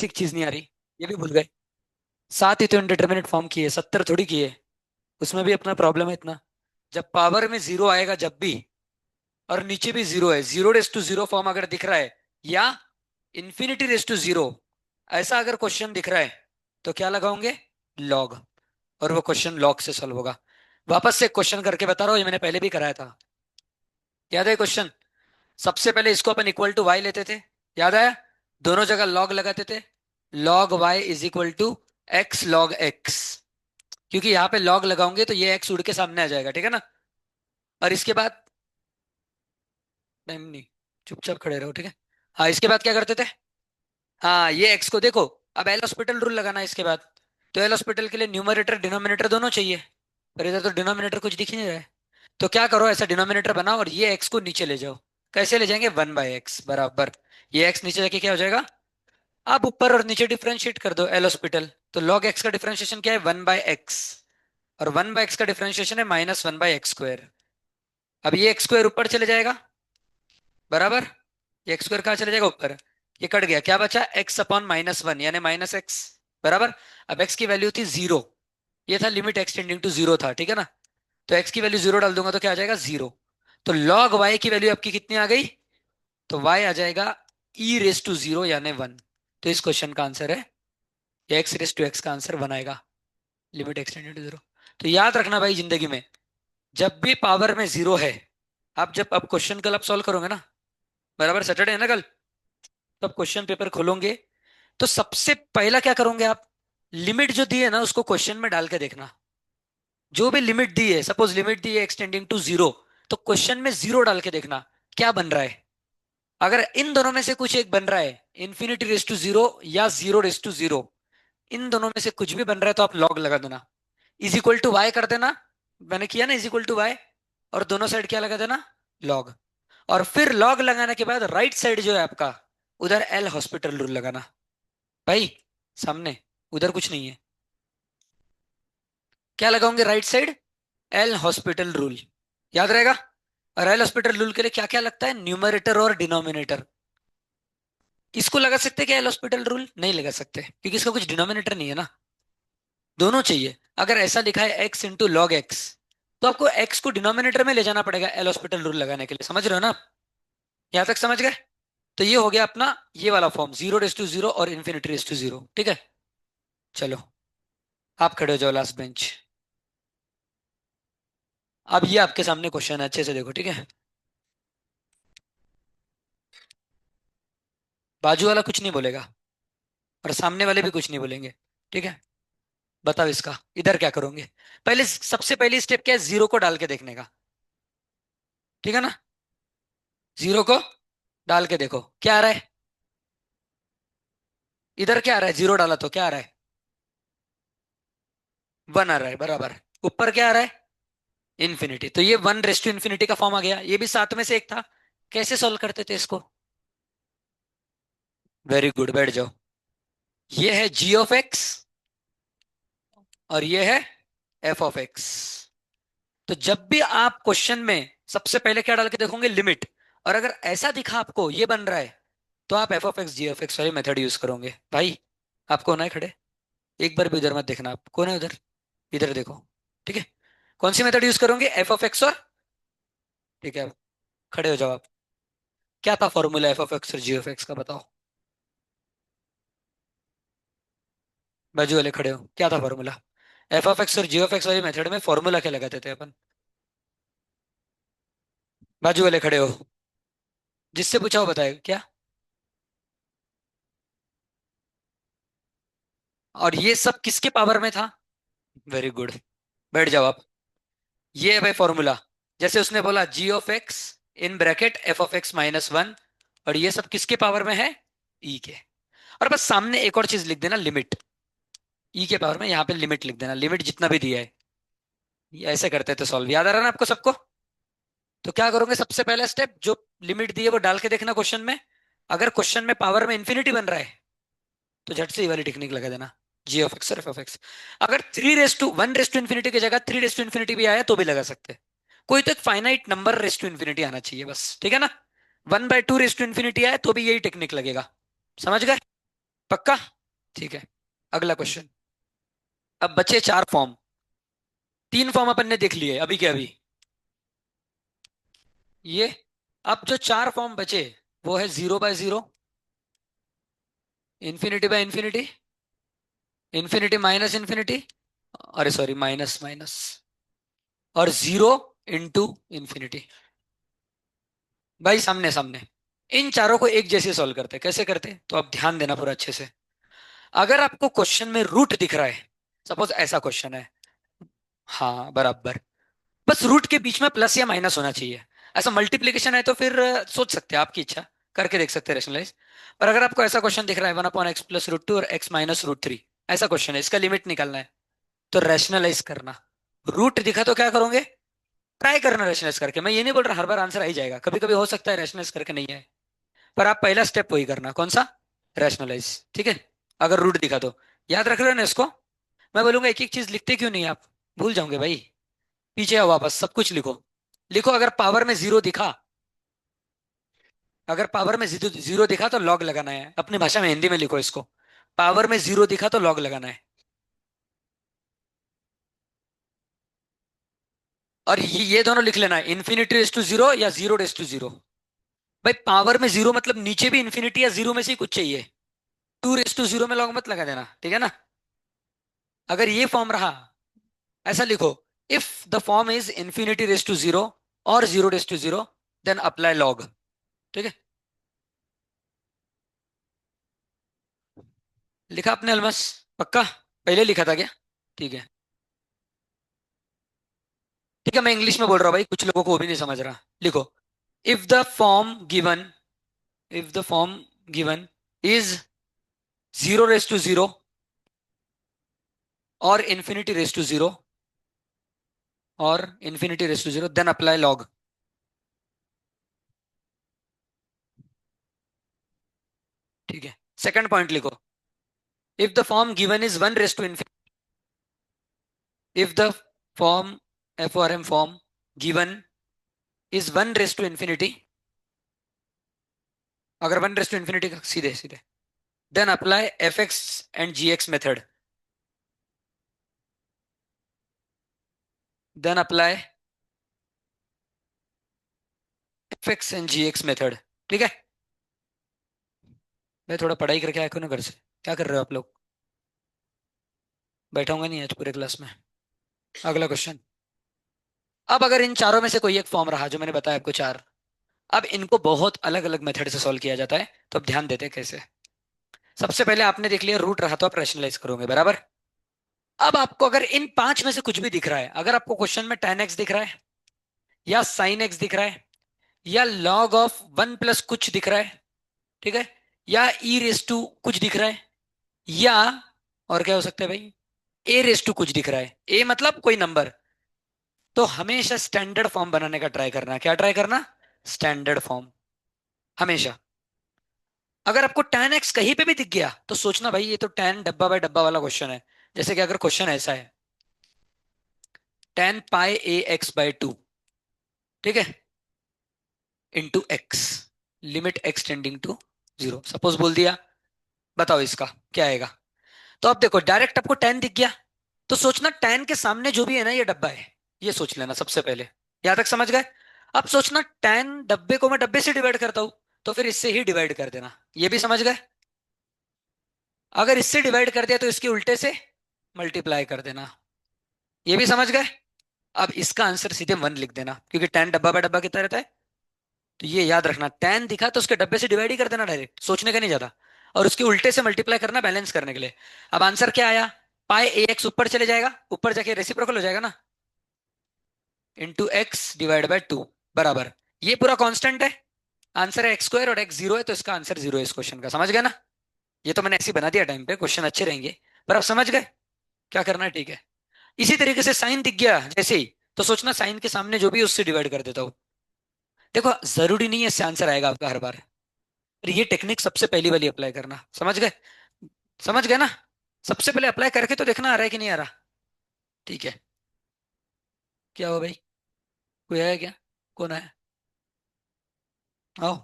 Basic चीज नहीं आ रही, ये भी भूल गए। 7 ही तो इंडिटरमिनेट फॉर्म किए, 70 थोड़ी किए। उसमें भी अपना प्रॉब्लम है इतना। जब पावर में जीरो आएगा जब भी, और नीचे भी जीरो है, zero raise to zero form अगर दिख रहा है, या इंफिनिटी रेस टू जीरो, ऐसा अगर क्वेश्चन दिख रहा है, तो क्या लगाओगे? लॉग। और वो क्वेश्चन लॉग से सॉल्व होगा। वापस से क्वेश्चन करके बता रहा हूँ, ये मैंने पहले भी कराया था। याद है क्वेश्चन? सबसे पहले इसको अपन इक्वल टू वाई लेते थे, याद आया? दोनों जगह लॉग लगाते थे। Log y is equal to x log x. क्योंकि यहाँ पे लॉग लगाओगे तो ये एक्स उड़ के सामने आ जाएगा, ठीक है ना? और इसके बाद, नहीं नहीं, चुपचाप खड़े रहो, ठीक है? हाँ, इसके बाद क्या करते थे? हाँ, ये एक्स को देखो। अब एल हॉस्पिटल रूल लगाना है इसके बाद। तो एल हॉस्पिटल के लिए न्यूमरेटर डिनोमिनेटर दोनों चाहिए। पर इधर तो डिनोमिनेटर कुछ दिख ही नहीं रहा है। तो क्या करो, ऐसा डिनोमिनेटर बनाओ और ये एक्स को नीचे ले जाओ। कैसे ले जाएंगे? 1/x बराबर, ये एक्स नीचे जाके क्या हो जाएगा? आप ऊपर और नीचे डिफरेंशिएट कर दो एल हॉस्पिटल। तो लॉग एक्स का डिफरेंशिएशन क्या है? 1/x। और 1/x का डिफरेंशिएशन है -1/x²। अब ये एक्स स्क्वायर ऊपर चले जाएगा, बराबर। ये एक्स स्क्वायर कहाँ चले जाएगा? ऊपर। ये कट गया, क्या बचा? x/-1 यानी -x, बराबर। अब x की वैल्यू थी 0। ये था लिमिट एक्स टेंडिंग टू 0 था, ठीक है ना? तो x की वैल्यू 0 डाल दूंगा तो क्या आ जाएगा? 0। तो log y की वैल्यू आपकी कितनी आ गई? तो y आ जाएगा e⁻⁻0 यानी 1। तो इस क्वेश्चन का आंसर है, x⁻⁻x का आंसर 1 आएगा, लिमिट एक्स टेंडिंग टू 0। तो याद रखना भाई, जिंदगी में जब भी पावर में जीरो है, आप जब अब क्वेश्चन कल आप सॉल्व करोगे ना, बराबर, सैटरडे है ना कल, तो आप क्वेश्चन पेपर खोलोगे तो सबसे पहला क्या करोगे आप? लिमिट जो दी है ना उसको क्वेश्चन में डाल के देखना। जो भी लिमिट दी है, सपोज लिमिट दी है एक्सटेंडिंग टू 0, तो क्वेश्चन में 0 डाल के देखना क्या बन रहा है। अगर इन दोनों में से कुछ एक बन रहा है, ∞ या 0 इन दोनों में से कुछ भी बन रहा है, तो आप लॉग लगा देना। इज इक्वल टू वाई कर देना। मैंने किया ना, इज इक्वल टू वाई। और दोनों साइड क्या लगा देना? लॉग। और फिर लॉग लगाने के बाद राइट साइड जो है आपका, उधर एल हॉस्पिटल रूल लगाना। भाई, सामने उधर कुछ नहीं है। क्या लगाओगे right side? L hospital rule. याद रहेगा? और एल हॉस्पिटल रूल के लिए क्या क्या लगता है? न्यूमरेटर और डिनोमिनेटर। इसको लगा सकते हैं क्या? एल हॉस्पिटल रूल नहीं लगा सकते क्योंकि इसका कुछ डिनोमिनेटर नहीं है ना। दोनों चाहिए। अगर ऐसा लिखा है x इंटू लॉग एक्स, तो आपको x को डिनोमिनेटर में ले जाना पड़ेगा एल हॉस्पिटल रूल लगाने के लिए। समझ रहे हो ना आप? यहां तक समझ गए? तो ये हो गया अपना ये वाला फॉर्म, 0 रेस टू 0 और ∞ रेस टू 0, ठीक है? चलो, आप खड़े हो जाओ लास्ट बेंच। अब ये आपके सामने क्वेश्चन है, अच्छे से देखो, ठीक है? बाजू वाला कुछ नहीं बोलेगा और सामने वाले भी कुछ नहीं बोलेंगे, ठीक है? बताओ इसका इधर क्या करोगे? पहले सबसे पहली स्टेप क्या है? 0 को डाल के देखने का, ठीक है ना? 0 को डाल के देखो क्या आ रहा है। इधर क्या आ रहा है? 0 डाला तो क्या आ रहा है? 1 आ रहा है, बराबर। ऊपर क्या आ रहा है? इन्फिनिटी। तो ये 1 रेस टू इन्फिनिटी का फॉर्म आ गया। ये भी सात में से एक था। कैसे सॉल्व करते थे इसको? वेरी गुड, बैठ जाओ। ये है g(x) और ये है f(x). तो जब भी आप क्वेश्चन में सबसे पहले क्या डाल के देखोगे? लिमिट। और अगर ऐसा दिखा आपको ये बन रहा है, तो आप f(g(x) वाली मेथड यूज करोगे। भाई, आपको होना है खड़े। एक बार भी उधर मत देखना। आप कौन है उधर? इधर देखो, ठीक है? कौन सी मेथड यूज करोगे? f(x) और, ठीक है, खड़े हो जाओ आप। क्या था फॉर्मूला f(x) और g(x) का? बताओ। बाजू वाले खड़े हो, क्या था फॉर्मूला? f(x) और g(x) वाली मेथड में फॉर्मूला क्या लगाते थे अपन? बाजू वाले खड़े हो, जिससे पूछा हो बताए क्या? और ये सब किसके पावर में था? वेरी गुड, बैठ जाओ आप। ये है भाई फॉर्मूला। जैसे उसने बोला g(x) इन ब्रैकेट f(x-1), और ये सब किसके पावर में है? e के। और बस सामने एक और चीज लिख देना, लिमिट। e के पावर में यहाँ पे लिमिट लिख देना, लिमिट जितना भी दिया है। ये ऐसे करते थे सॉल्व, याद आ रहा है ना आपको सबको? तो क्या करोगे? सबसे पहला स्टेप, जो लिमिट दी है वो डाल के देखना क्वेश्चन में। अगर क्वेश्चन में पावर में इंफिनिटी बन रहा है, तो झट से ये वाली टेक्निक लगा देना, g(x) और f(x). अगर 3 raise to 1 raise to infinity की जगह 3 रेस टू इन्फिनिटी भी आया तो भी लगा सकते हैं। कोई तो एक finite number raise to infinity आना चाहिए बस, ठीक है ना? 1/2 रेस टू इन्फिनिटी आए तो भी यही टेक्निक लगेगा। समझ गए? पक्का? ठीक है। अगला क्वेश्चन। अब बचे चार फॉर्म। तीन फॉर्म अपन ने देख लिए अभी के अभी, ये। अब जो चार फॉर्म बचे वो है 0/0, infinity by infinity, infinity minus infinity, अरे सॉरी माइनस माइनस, और 0 × इंफिनिटी। भाई सामने सामने। इन चारों को एक जैसे सॉल्व करते, कैसे करते तो आप ध्यान देना पूरा अच्छे से। अगर आपको क्वेश्चन में रूट दिख रहा है, सपोज ऐसा क्वेश्चन है, हाँ बराबर, बस रूट के बीच में प्लस या माइनस होना चाहिए। ऐसा मल्टीप्लीकेशन है तो फिर सोच सकते हैं, आपकी इच्छा, करके देख सकते हैं रेशनलाइज। पर अगर आपको ऐसा क्वेश्चन दिख रहा है 1/x + √2 और x - √3, ऐसा क्वेश्चन है, इसका लिमिट निकालना है, तो रैशनलाइज करना। रूट दिखा तो क्या करोगे, ट्राई करना रैशनलाइज करके। मैं ये नहीं बोल रहा हर बार आंसर आ ही जाएगा, कभी कभी हो सकता है रैशनलाइज करके नहीं आए, पर आप पहला स्टेप वही करना, कौन सा, रैशनलाइज। ठीक है। अगर रूट दिखा तो याद रख रहे हो ना इसको। मैं बोलूंगा एक एक चीज लिखते क्यों नहीं आप, भूल जाओगे भाई। पीछे आओ वापस, सब कुछ लिखो। लिखो अगर पावर में जीरो दिखा, अगर पावर में जीरो जीरो दिखा तो लॉग लगाना है, अपनी भाषा में हिंदी में लिखो इसको। पावर में जीरो दिखा तो लॉग लगाना है। और ये दोनों लिख लेना है, ∞ या 0 ∞। भाई पावर में जीरो मतलब नीचे भी इंफिनिटी या जीरो में से ही कुछ चाहिए। 2 ∞ में लॉग मत लगा देना, ठीक है ना। अगर ये फॉर्म रहा, ऐसा लिखो, इफ द फॉर्म इज ∞ और 0 देन अप्लाई लॉग। ठीक है। लिखा आपने अलमस? पक्का? पहले लिखा था क्या? ठीक है। ठीक है, मैं इंग्लिश में बोल रहा हूँ भाई, कुछ लोगों को वो भी नहीं समझ रहा। लिखो, if the form given, if the form given is 0 ∞ और ∞ और ∞ देन अप्लाई लॉग। ठीक है। सेकंड पॉइंट लिखो, if the form given is 1 if the form FRM form given is 1 ∞, अगर 1 ∞, सीधे सीधे, then apply fx and gx method, then apply fx and gx method। ठीक है। मैं थोड़ा पढ़ाई करके आया क्यों ना घर से, क्या कर रहे हो आप लोग? बैठाऊंगा नहीं आज पूरे क्लास में। अगला क्वेश्चन। अब अगर इन चारों में से कोई एक फॉर्म रहा, जो मैंने बताया आपको चार, अब इनको बहुत अलग अलग मेथड से सॉल्व किया जाता है, तो अब ध्यान देते हैं कैसे। सबसे पहले आपने देख लिया रूट रहा तो आप रैशनलाइज करोगे, बराबर। अब आपको अगर इन पांच में से कुछ भी दिख रहा है, अगर आपको क्वेश्चन में tan x दिख रहा है, या sin x दिख रहा है, या log ऑफ 1 + कुछ दिख रहा है, ठीक है, या e⁻² कुछ दिख रहा है, या और क्या हो सकता है भाई, a⁻² कुछ दिख रहा है, a मतलब कोई नंबर, तो हमेशा स्टैंडर्ड फॉर्म बनाने का ट्राई करना। क्या ट्राई करना? स्टैंडर्ड फॉर्म, हमेशा। अगर आपको tan x कहीं पे भी दिख गया तो सोचना भाई ये तो tan डब्बा बाय डब्बा वाला क्वेश्चन है। जैसे कि अगर क्वेश्चन ऐसा है, tan πax/2, ठीक है, into x, limit x tending to 0, suppose बोल दिया, बताओ इसका क्या आएगा। तो अब देखो डायरेक्ट आपको tan दिख गया, तो सोचना tan के सामने जो भी है ना ये डब्बा है, ये सोच लेना सबसे पहले। यहां तक समझ गए? अब सोचना tan डब्बे को मैं डब्बे से डिवाइड करता हूं, तो फिर इससे ही डिवाइड कर देना, ये भी समझ गए। अगर इससे डिवाइड कर दिया तो इसके उल्टे से मल्टीप्लाई कर देना, ये भी समझ गए। अब इसका आंसर सीधे 1 लिख देना, क्योंकि tan डब्बा बाय डब्बा कितना रहता है। तो ये याद रखना, tan दिखा तो उसके डब्बे से डिवाइड ही कर देना डायरेक्ट, सोचने का नहीं ज्यादा, और उसके उल्टे से मल्टीप्लाई करना बैलेंस करने के लिए। अब आंसर क्या आया, πax ऊपर चले जाएगा, ऊपर जाके रेसिप्रोकल हो जाएगा ना, × x/2 बराबर, ये पूरा कांस्टेंट है, आंसर है x² और x 0 है, तो इसका आंसर 0 है इस क्वेश्चन का, समझ गए ना। ये तो मैंने ऐसे ही बना दिया टाइम पे, क्वेश्चन अच्छे रहेंगे, पर आप समझ गए क्या करना है, ठीक है। इसी तरीके से साइन दिख गया जैसे ही, तो सोचना साइन के सामने जो भी है उससे डिवाइड कर देता हूँ। देखो जरूरी नहीं है इससे आंसर आएगा आपका हर बार, पर ये टेक्निक सबसे पहली वाली अप्लाई करना, समझ गए? समझ गए ना। सबसे पहले अप्लाई करके तो देखना आ रहा है कि नहीं आ रहा। ठीक है। क्या हुआ भाई, कोई आया क्या? कौन आया? आओ,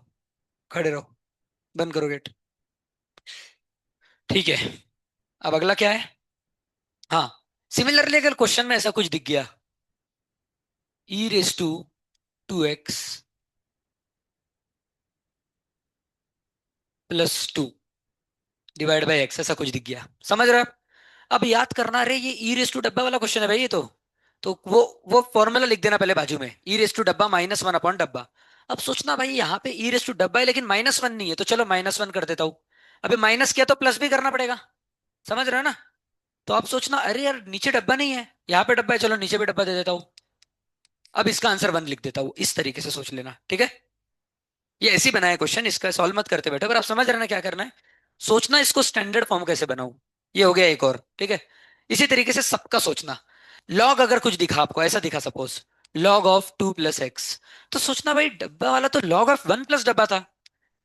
खड़े रहो, बंद करो गेट। ठीक है, अब अगला क्या है? हाँ, सिमिलरली अगर क्वेश्चन में ऐसा कुछ दिख गया, e⁻²x +2 डिवाइड बाई एक्स, ऐसा कुछ दिख गया, समझ रहे हो आप? अब याद करना, अरे ये e⁻² डब्बा वाला क्वेश्चन है भाई ये तो वो फॉर्मूला लिख देना पहले बाजू में, e⁻² डब्बा -1 अपॉन डब्बा। अब सोचना भाई यहाँ पे e⁻² डब्बा है लेकिन -1 नहीं है, तो चलो -1 कर देता हूँ। अभी माइनस किया तो प्लस भी करना पड़ेगा, समझ रहे हो ना? तो आप सोचना, अरे यार नीचे डब्बा नहीं है, यहाँ पे डब्बा है, चलो नीचे भी डब्बा दे देता हूँ। अब इसका आंसर 1 लिख देता हूँ, इस तरीके से सोच लेना, ठीक है? ये ऐसी बनाया क्वेश्चन, इसका सॉल्व मत करते बैठो, पर आप समझ रहे ना क्या करना है। सोचना इसको स्टैंडर्ड फॉर्म कैसे बनाऊं। ये हो गया एक और, ठीक है? इसी तरीके से सबका सोचना। लॉग अगर कुछ दिखा आपको, ऐसा दिखा सपोज, लॉग ऑफ 2 + x, तो सोचना भाई डब्बा वाला तो लॉग ऑफ 1 + डब्बा था,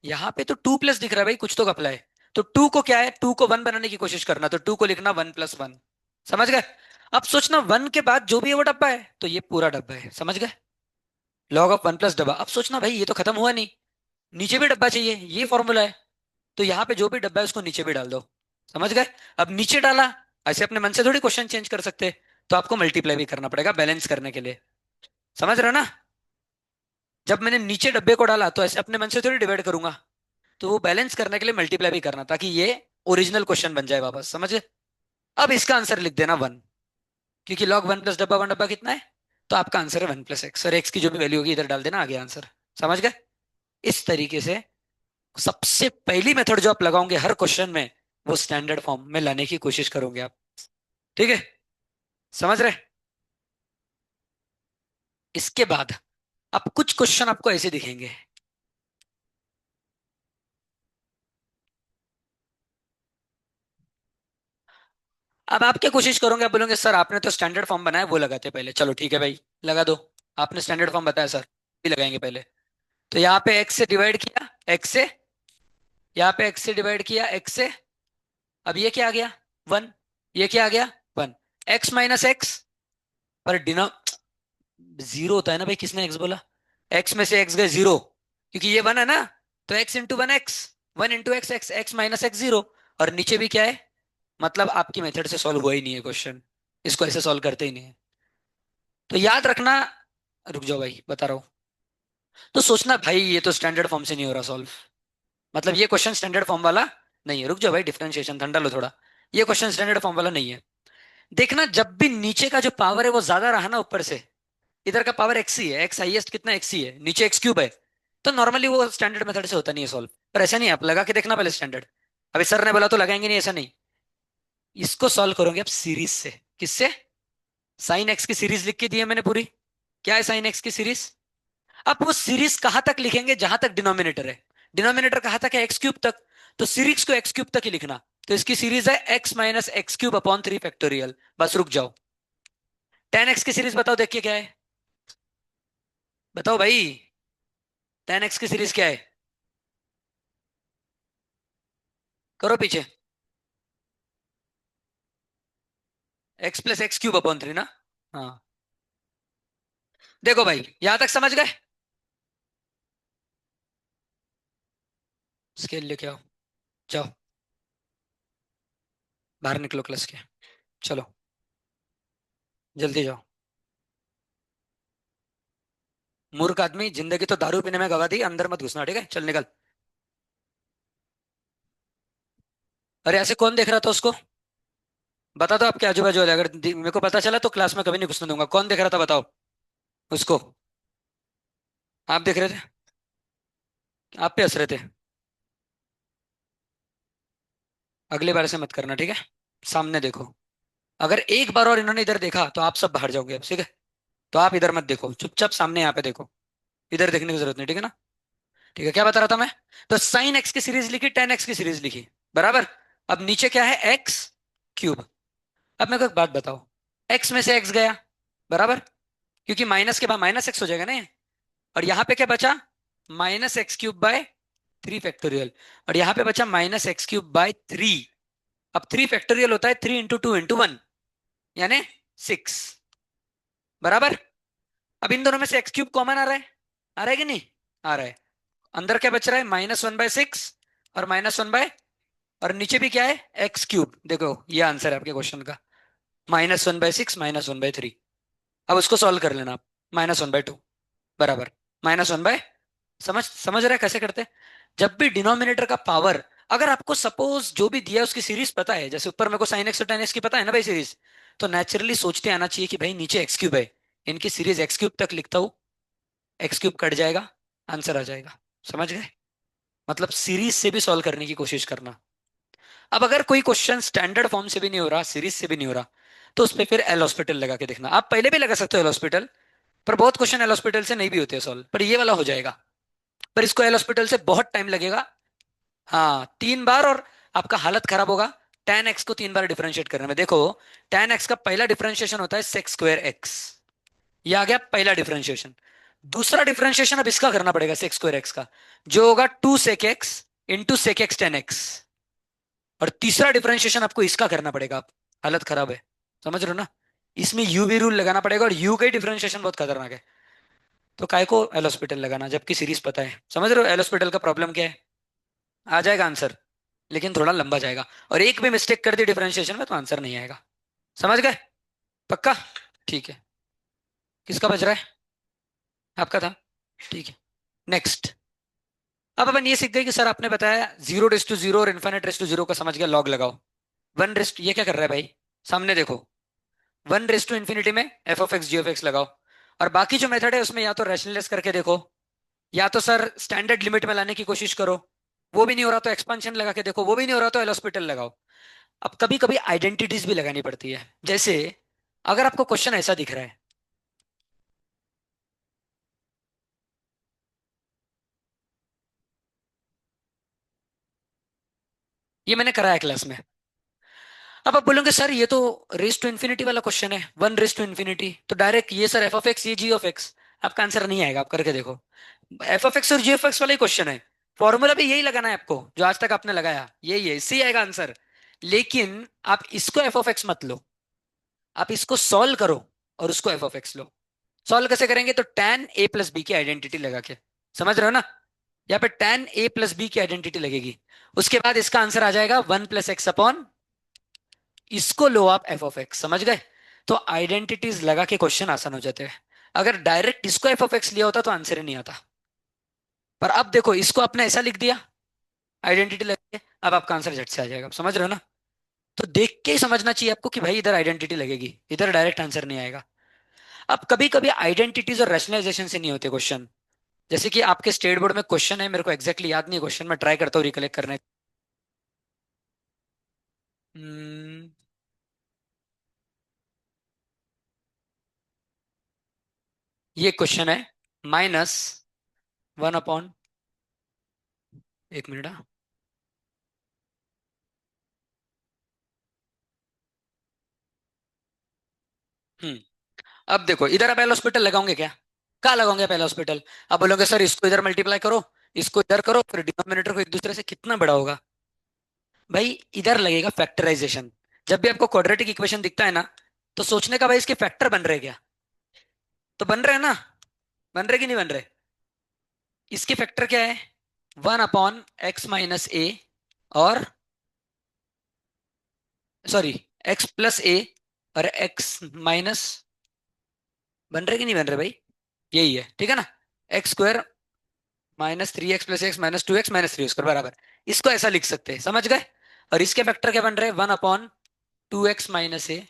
यहाँ पे तो 2 + दिख रहा है भाई, कुछ तो घपला है। तो 2 को क्या है, 2 को 1 बनाने की कोशिश करना, तो 2 को लिखना 1 + 1। समझ गए? अब सोचना 1 के बाद जो भी है वो डब्बा है, तो ये पूरा डब्बा है, समझ गए? लॉग ऑफ 1 + डब्बा। अब सोचना भाई ये तो खत्म हुआ नहीं, नीचे भी डब्बा चाहिए, ये फॉर्मूला है, तो यहाँ पे जो भी डब्बा है उसको नीचे भी डाल दो। समझ गए? अब नीचे डाला, ऐसे अपने मन से थोड़ी क्वेश्चन चेंज कर सकते, तो आपको मल्टीप्लाई भी करना पड़ेगा बैलेंस करने के लिए। समझ रहे हो ना? जब मैंने नीचे डब्बे को डाला तो ऐसे अपने मन से थोड़ी डिवाइड करूंगा, तो वो बैलेंस करने के लिए मल्टीप्लाई भी करना, ताकि ये ओरिजिनल क्वेश्चन बन जाए वापस, समझ गए? अब इसका आंसर लिख देना 1, क्योंकि लॉग 1 + डब्बा 1 डब्बा कितना है, तो आपका आंसर है 1 + x, और एक्स की जो भी वैल्यू होगी इधर डाल देना, आ गया आंसर। समझ गए? इस तरीके से सबसे पहली मेथड जो आप लगाओगे हर क्वेश्चन में, वो स्टैंडर्ड फॉर्म में लाने की कोशिश करोगे आप, ठीक है? समझ रहे? इसके बाद अब कुछ क्वेश्चन आपको ऐसे दिखेंगे। अब आप क्या कोशिश करोगे, आप बोलोगे सर आपने तो स्टैंडर्ड फॉर्म बनाया, वो लगाते पहले, चलो ठीक है भाई, लगा दो। आपने स्टैंडर्ड फॉर्म बताया सर, भी लगाएंगे पहले। तो यहाँ पे एक्स से डिवाइड किया, एक्स से, यहाँ पे एक्स से डिवाइड किया, एक्स से। अब ये क्या आ गया, 1। ये क्या आ गया, 1। x - x, पर डिनो जीरो होता है ना भाई, किसने एक्स बोला? एक्स में से एक्स गए जीरो, क्योंकि ये 1 है ना, तो x × 1 x, 1 × x, x - x 0। और नीचे भी क्या है, मतलब आपकी मेथड से सॉल्व हुआ ही नहीं है क्वेश्चन, इसको ऐसे सॉल्व करते ही नहीं है। तो याद रखना, रुक जाओ भाई बता रहा हूँ। तो सोचना भाई ये तो स्टैंडर्ड फॉर्म से नहीं हो रहा सॉल्व, मतलब ये क्वेश्चन स्टैंडर्ड फॉर्म वाला नहीं है। रुक जाओ भाई, डिफरेंशिएशन ठंडा लो थोड़ा, ये क्वेश्चन स्टैंडर्ड फॉर्म वाला नहीं है। देखना जब भी नीचे का जो पावर है वो ज्यादा रहा ना ऊपर से, इधर का पावर एक्स ही है, एक्स हाईएस्ट कितना, एक्स ही है, नीचे x³ है, तो नॉर्मली वो स्टैंडर्ड मेथड से होता नहीं है सॉल्व। पर ऐसा नहीं है, आप लगा के देखना पहले स्टैंडर्ड। अभी सर ने बोला तो लगाएंगे नहीं, ऐसा नहीं। इसको सॉल्व करोगे आप सीरीज से। किससे? साइन एक्स की सीरीज लिख के दी है मैंने पूरी। क्या है साइन एक्स की सीरीज? अब वो सीरीज कहां तक लिखेंगे, जहां तक डिनोमिनेटर है। डिनोमिनेटर कहां तक है, x³ तक, तो सीरीज को x³ तक ही लिखना। तो इसकी सीरीज है x - x³ अपॉन 3 फैक्टोरियल। बस रुक जाओ, 10x की सीरीज बताओ, देखिए क्या है, बताओ भाई। 10x की सीरीज क्या है, करो पीछे। x + x³ अपॉन 3 ना? हाँ, देखो भाई यहां तक समझ गए? स्केल लेके आओ, जाओ बाहर निकलो क्लास के, चलो जल्दी जाओ। मूर्ख आदमी, जिंदगी तो दारू पीने में गवा दी, अंदर मत घुसना, ठीक है? चल निकल। अरे ऐसे कौन देख रहा था उसको? बता दो आपके आजू बाजू वाले, अगर मेरे को पता चला तो क्लास में कभी नहीं घुसने दूंगा। कौन देख रहा था बताओ उसको? आप देख रहे थे? आप पे हंस रहे थे? अगली बार से मत करना, ठीक है? सामने देखो। अगर एक बार और इन्होंने इधर देखा तो आप सब बाहर जाओगे अब, ठीक है? तो आप इधर मत देखो, चुपचाप सामने यहाँ पे देखो, इधर देखने की जरूरत नहीं, ठीक है ना? ठीक है, क्या बता रहा था मैं? तो साइन एक्स की सीरीज लिखी, 10x की सीरीज लिखी, बराबर। अब नीचे क्या है, x³। अब मेरे को एक बात बताओ, x में से x गया, बराबर, क्योंकि माइनस के बाद -x हो जाएगा ना ये। और यहाँ पे क्या बचा, -x³ बाय 3 फैक्टोरियल। और यहाँ पे बचा -x³ बाय 3। अब 3 फैक्टोरियल होता है 3 × 2 × 1, यानी 6, बराबर। अब इन दोनों में से x³ कॉमन आ रहा है, आ रहा है कि नहीं? आ रहा है। अंदर क्या बच रहा है, -1/6 और -1/, और नीचे भी क्या है, एक्स क्यूब। देखो ये आंसर है आपके क्वेश्चन का, -1/6 -1/3। अब उसको सॉल्व कर लेना आप, -1/2 बराबर -1/, समझ समझ रहे हैं कैसे करते हैं? जब भी डिनोमिनेटर का पावर, अगर आपको सपोज जो भी दिया है उसकी सीरीज पता है, जैसे ऊपर मेरे को sin x और tan x की पता है ना भाई सीरीज, तो नेचुरली सोचते आना चाहिए कि भाई नीचे एक्स क्यूब है, इनकी सीरीज एक्स क्यूब तक लिखता हूँ, एक्स क्यूब कट जाएगा, आंसर आ जाएगा। समझ गए? मतलब सीरीज से भी सॉल्व करने की कोशिश करना। अब अगर कोई क्वेश्चन स्टैंडर्ड फॉर्म से भी नहीं हो रहा, सीरीज से भी नहीं हो रहा, तो उस पर फिर एल हॉस्पिटल लगा के देखना। आप पहले भी लगा सकते हो एल हॉस्पिटल, पर बहुत क्वेश्चन एल हॉस्पिटल से नहीं भी होते सॉल्व, पर ये वाला हो जाएगा। पर इसको एल हॉस्पिटल से बहुत टाइम लगेगा। हाँ 3 बार, और आपका हालत खराब होगा। tan x को 3 बार डिफरेंशिएट करने में। देखो tan x का पहला डिफरेंशिएशन होता है sec स्क्वायर x, ये आ गया पहला डिफरेंशिएशन। दूसरा डिफरेंशिएशन अब इसका करना पड़ेगा sec स्क्वायर x का, जो होगा 2 sec x into sec x tan x। और तीसरा डिफरेंशिएशन आपको इसका करना पड़ेगा। आप हालत खराब है, समझ रहे हो ना? इसमें यू भी रूल लगाना पड़ेगा, और यू का ही डिफरेंशिएशन बहुत खतरनाक है। तो काय को एल हॉस्पिटल लगाना जबकि सीरीज पता है? समझ रहे हो एल हॉस्पिटल का प्रॉब्लम क्या है? आ जाएगा आंसर, लेकिन थोड़ा लंबा जाएगा, और एक भी मिस्टेक कर दी डिफरेंशिएशन में तो आंसर नहीं आएगा। समझ गए? पक्का? ठीक है। किसका बज रहा है? आपका था। ठीक है, नेक्स्ट। अब अपन ये सीख गए कि सर आपने बताया 0 रेस टू 0 और इन्फाइनेट रेस टू 0 का समझ गया, लॉग लगाओ। 1 रेस, ये क्या कर रहा है भाई? सामने देखो, 1 रेस टू इंफिनिटी में f of x g of x लगाओ। और बाकी जो मेथड है उसमें या तो रैशनलाइज करके देखो, या तो सर स्टैंडर्ड लिमिट में लाने की कोशिश करो। वो भी नहीं हो रहा तो एक्सपांशन लगा के देखो, वो भी नहीं हो रहा तो एल हॉस्पिटल लगाओ। अब कभी कभी आइडेंटिटीज भी लगानी पड़ती है। जैसे अगर आपको क्वेश्चन ऐसा दिख रहा है, ये मैंने कराया क्लास में। अब आप बोलोगे सर ये तो रेस टू इन्फिनिटी वाला क्वेश्चन है, 1 रेस टू इंफिनिटी, तो डायरेक्ट ये सर एफ ऑफ एक्स ये जी ऑफ एक्स। आपका आंसर नहीं आएगा, आप करके देखो। एफ ऑफ एक्स और जी ऑफ एक्स वाला ही क्वेश्चन है, फॉर्मूला भी यही लगाना है आपको जो आज तक आपने लगाया, यही है, इससे ही आएगा आंसर। लेकिन आप इसको एफ ऑफ एक्स मत लो, आप इसको सॉल्व करो और उसको F of x low. Solve कैसे करेंगे? तो tan a प्लस बी की आइडेंटिटी लगा के। समझ रहे हो ना? यहाँ पे tan a प्लस बी की आइडेंटिटी लगेगी, उसके बाद इसका आंसर आ जाएगा 1 + x अपॉन, इसको लो आप एफ ऑफ एक्स। समझ गए? तो आइडेंटिटीज लगा के क्वेश्चन आसान हो जाते हैं। अगर डायरेक्ट इसको एफ ऑफ एक्स लिया होता तो आंसर ही नहीं आता। पर अब देखो इसको आपने ऐसा लिख दिया, आइडेंटिटी लगा के, अब आपका आंसर झट से आ जाएगा। आप समझ रहे हो ना? तो देख के ही समझना चाहिए आपको कि भाई इधर आइडेंटिटी लगेगी, इधर डायरेक्ट आंसर नहीं आएगा। अब कभी कभी आइडेंटिटीज और रैशनलाइजेशन से नहीं होते क्वेश्चन। जैसे कि आपके स्टेट बोर्ड में क्वेश्चन है, मेरे को एग्जैक्टली याद नहीं है क्वेश्चन, मैं ट्राई करता हूँ रिकलेक्ट करने। हम्म, ये क्वेश्चन है -1 अपॉन, एक मिनट। हम्म, अब देखो इधर आप एल हॉस्पिटल लगाओगे क्या? कहाँ लगाओगे आप एल हॉस्पिटल? आप बोलोगे सर इसको इधर मल्टीप्लाई करो, इसको इधर करो, फिर डिनोमिनेटर को एक दूसरे से कितना बड़ा होगा? भाई इधर लगेगा फैक्टराइजेशन। जब भी आपको क्वाड्रेटिक इक्वेशन दिखता है ना, तो सोचने का भाई इसके फैक्टर बन रहे क्या? तो बन रहे हैं ना? बन रहे कि नहीं बन रहे? इसके फैक्टर क्या है? 1/x - a, और सॉरी, x + a और x- बन रहे कि नहीं बन रहे भाई? यही है, ठीक है ना? x² -3x + x -2x -3 बराबर। इसको ऐसा लिख सकते हैं, समझ गए? और इसके फैक्टर क्या बन रहे हैं? 1/2x - a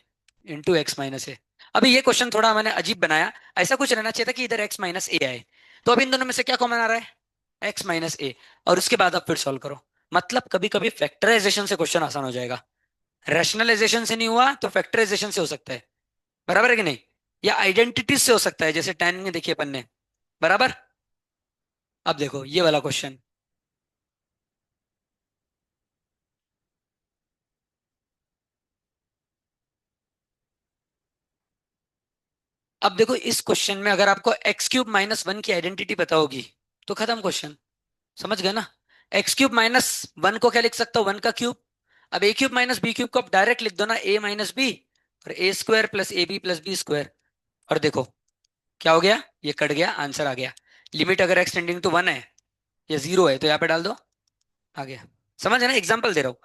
into x - a। अभी ये क्वेश्चन थोड़ा मैंने अजीब बनाया, ऐसा कुछ रहना चाहिए था कि इधर x - a आए। तो अब इन दोनों में से क्या कॉमन आ रहा है? x - a। और उसके बाद आप फिर सॉल्व करो। मतलब कभी कभी फैक्टराइजेशन से क्वेश्चन आसान हो जाएगा, रैशनलाइजेशन से नहीं हुआ तो फैक्टराइजेशन से हो सकता है। बराबर है कि नहीं? या आइडेंटिटीज से हो सकता है, जैसे tan में देखिए अपन ने। बराबर। अब देखो ये वाला क्वेश्चन। अब देखो इस क्वेश्चन में अगर आपको x³ - 1 की आइडेंटिटी पता होगी तो खत्म क्वेश्चन। समझ गए ना? x³ - 1 को क्या लिख सकता हूँ? 1 का क्यूब। अब a³ - b³ को आप डायरेक्ट लिख दो ना, a - b, और a² + ab + b²। और देखो क्या हो गया, ये कट गया, आंसर आ गया। लिमिट अगर x टेंडिंग टू 1 है या 0 है तो यहाँ पे डाल दो, आ गया। समझ है ना? एग्जाम्पल दे रहा हूँ।